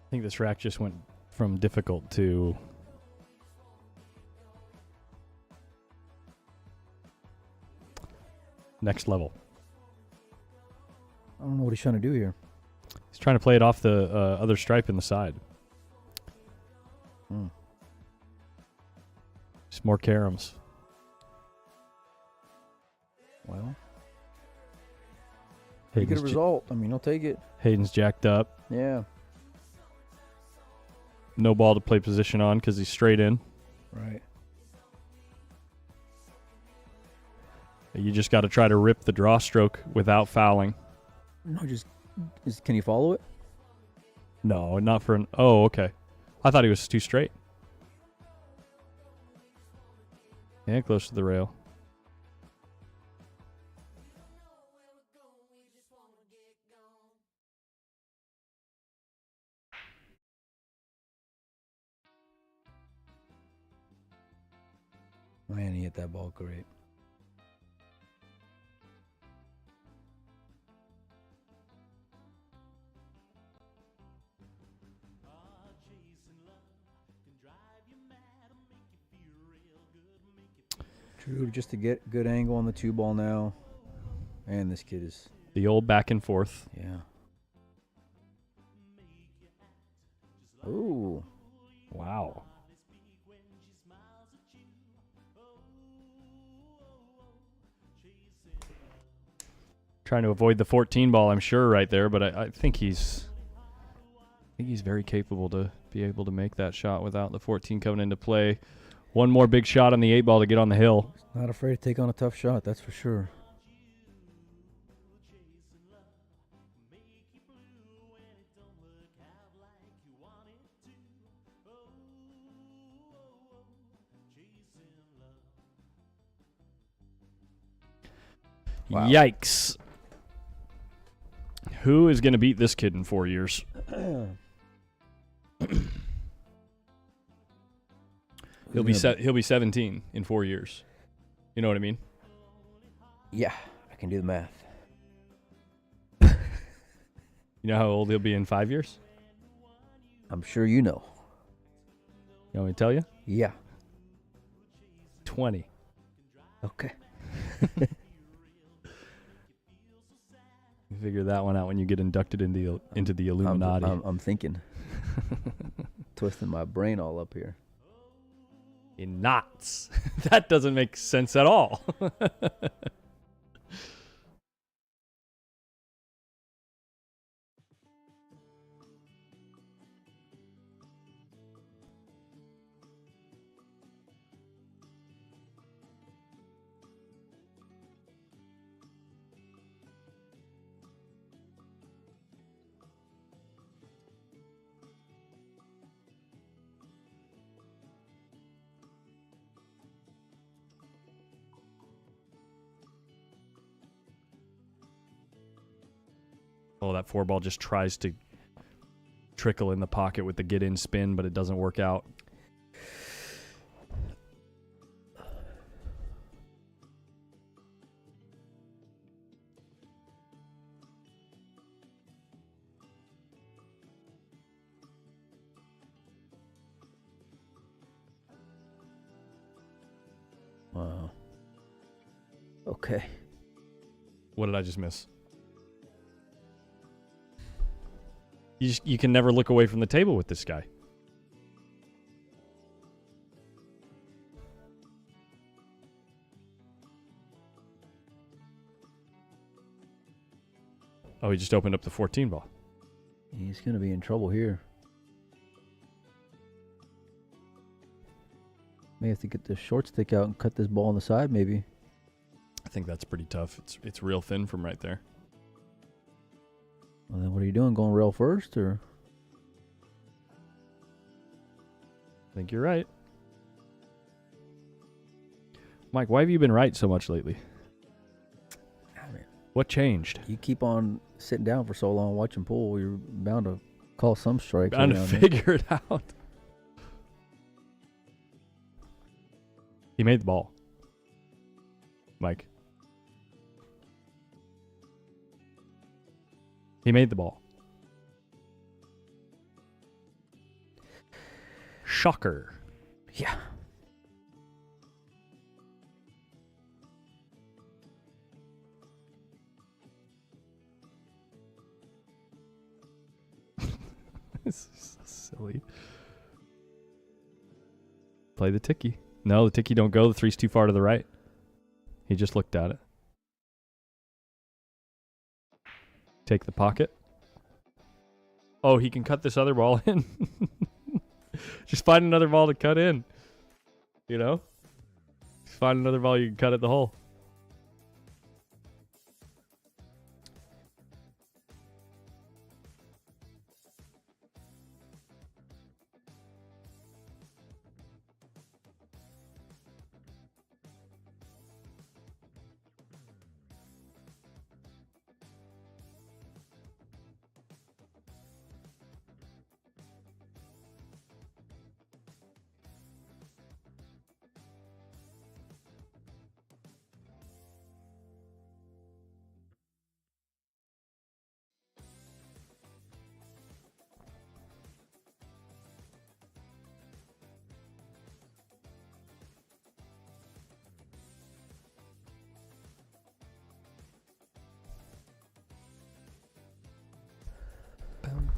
I think this rack just went from difficult to next level. I don't know what he's trying to do here. He's trying to play it off the other stripe in the side. Hmm. Just more caroms. Well, you get a result. I mean, I'll take it. Hayden's jacked up. Yeah. No ball to play position on because he's straight in. Right. You just got to try to rip the draw stroke without fouling. No, can you follow it? No, not for an... Oh, okay. I thought he was too straight. Yeah, close to the rail. Man, he hit that ball great. True, just to get good angle on the 2 ball now. And this kid is... The old back and forth. Yeah. Ooh. Wow. Trying to avoid the 14 ball, I'm sure, right there, but I think he's very capable to be able to make that shot without the 14 coming into play. One more big shot on the 8 ball to get on the hill. Not afraid to take on a tough shot, that's for sure. Wow. Yikes. Who is going to beat this kid in 4 years? He'll be 17 in 4 years. You know what I mean? Yeah, I can do the math. You know how old he'll be in 5 years? I'm sure you know. You want me to tell you? Yeah. 20. Okay. You figure that one out when you get inducted into the Illuminati. I'm thinking. Twisting my brain all up here. In knots. That doesn't make sense at all. Oh, that 4 ball just tries to trickle in the pocket with the get in spin, but it doesn't work out. Wow. Okay. What did I just miss? You can never look away from the table with this guy. Oh, he just opened up the 14 ball. He's going to be in trouble here. May have to get the short stick out and cut this ball on the side, maybe. I think that's pretty tough. It's real thin from right there. Well, then what are you doing? Going rail first, or? I think you're right. Mike, why have you been right so much lately? I mean, What changed? you keep on sitting down for so long watching pool, you're bound to call some strikes. Bound to every now and then. figure it out. He made the ball. Mike. He made the ball. Shocker. Yeah. This is so silly. Play the ticky. No, the ticky don't go. The 3's too far to the right. He just looked at it. Take the pocket. Oh, he can cut this other ball in. Just find another ball to cut in. You know? Just find another ball you can cut at the hole.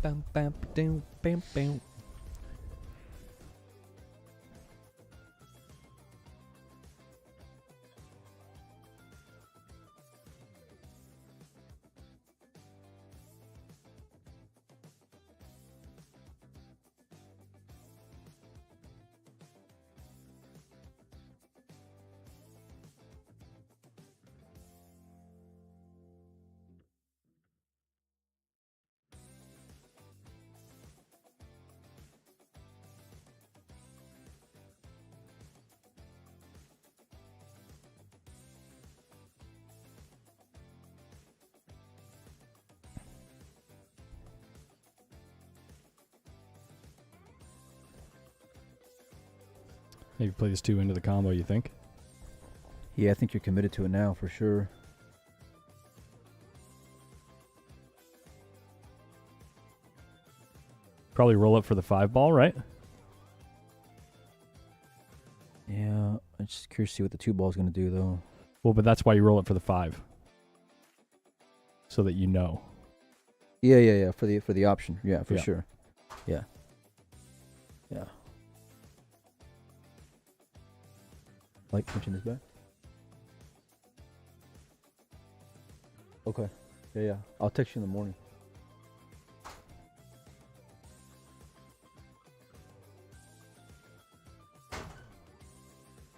Bam, bam, bam, bam, bam. Maybe play this 2 into the combo, you think? Yeah, I think you're committed to it now for sure. Probably roll up for the 5 ball, right? Yeah, I'm just curious to see what the 2 ball's going to do, though. Well, but that's why you roll up for the 5. So that you know. Yeah. For the option. Yeah, for Yeah. sure. Yeah. Like punching this back? Okay. Yeah. I'll text you in the morning.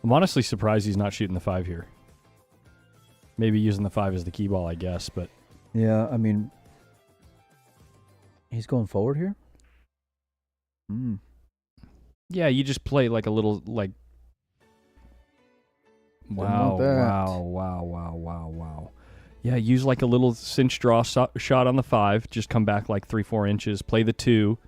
I'm honestly surprised he's not shooting the 5 here. Maybe using the 5 as the key ball, I guess, but Yeah, I mean, he's going forward here? yeah, you just play like a little like want that. Wow. Yeah, use like a little cinch draw shot on the 5, just come back like 3-4 inches, play the 2.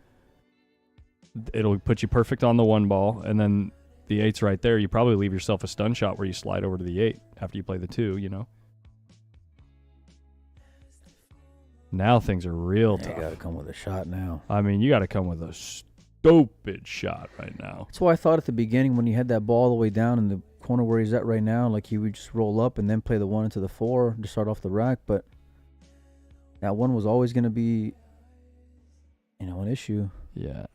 It'll put you perfect on the 1 ball, and then the 8's right there. You probably leave yourself a stun shot where you slide over to the 8 after you play the 2, you know. Now things are real You tough. got to come with a shot now. I mean, you got to come with a stupid shot right now. That's why I thought at the beginning when he had that ball all the way down in the corner where he's at right now, like he would just roll up and then play the 1 into the 4 to start off the rack. But that 1 was always going to be, an issue. Yeah.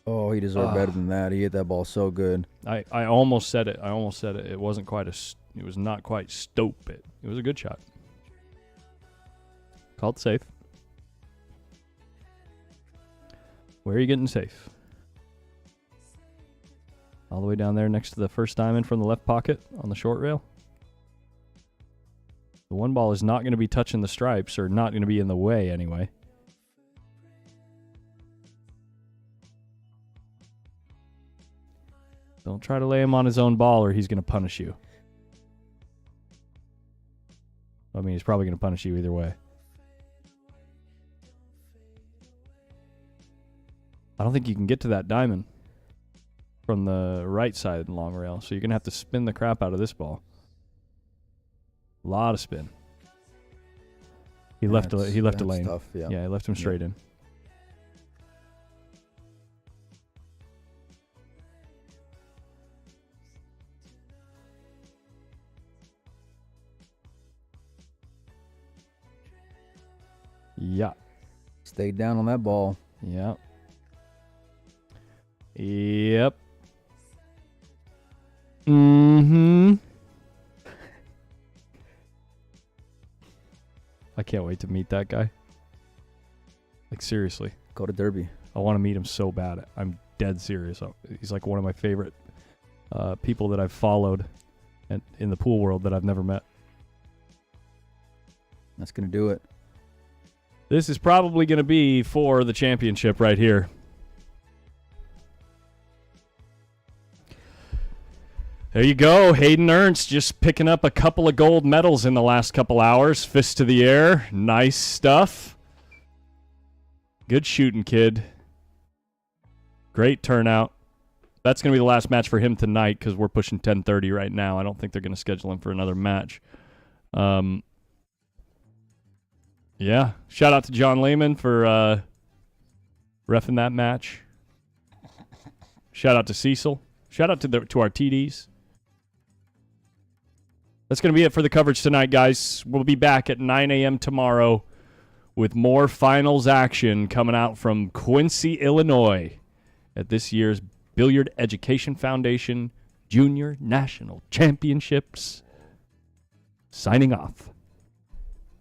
Oh, he deserved better than that. He hit that ball so good. I almost said it. It wasn't quite it was not quite stupid. It was a good shot. Called safe. Where are you getting safe? All the way down there next to the first diamond from the left pocket on the short rail. The 1 ball is not going to be touching the stripes, or not going to be in the way anyway. Don't try to lay him on his own ball or he's going to punish you. I mean, he's probably going to punish you either way. I don't think you can get to that diamond from the right side of the long rail, so you're going to have to spin the crap out of this ball. A lot of spin. He left a lane. Tough, yeah. Yeah, he left him straight in. Yeah. Stayed down on that ball. Yep. Yep. Mm-hmm. I can't wait to meet that guy. Like, seriously. Go to Derby. I want to meet him so bad. I'm dead serious. He's like one of my favorite people that I've followed in the pool world that I've never met. That's going to do it. This is probably going to be for the championship right here. There you go. Hayden Ernst just picking up a couple of gold medals in the last couple hours. Fist to the air. Nice stuff. Good shooting, kid. Great turnout. That's going to be the last match for him tonight because we're pushing 10:30 right now. I don't think they're going to schedule him for another match. Yeah. Shout out to John Lehman for reffing that match. Shout out to Cecil. Shout out to our TDs. That's going to be it for the coverage tonight, guys. We'll be back at 9 a.m. tomorrow with more finals action coming out from Quincy, Illinois at this year's Billiard Education Foundation Junior National Championships. Signing off.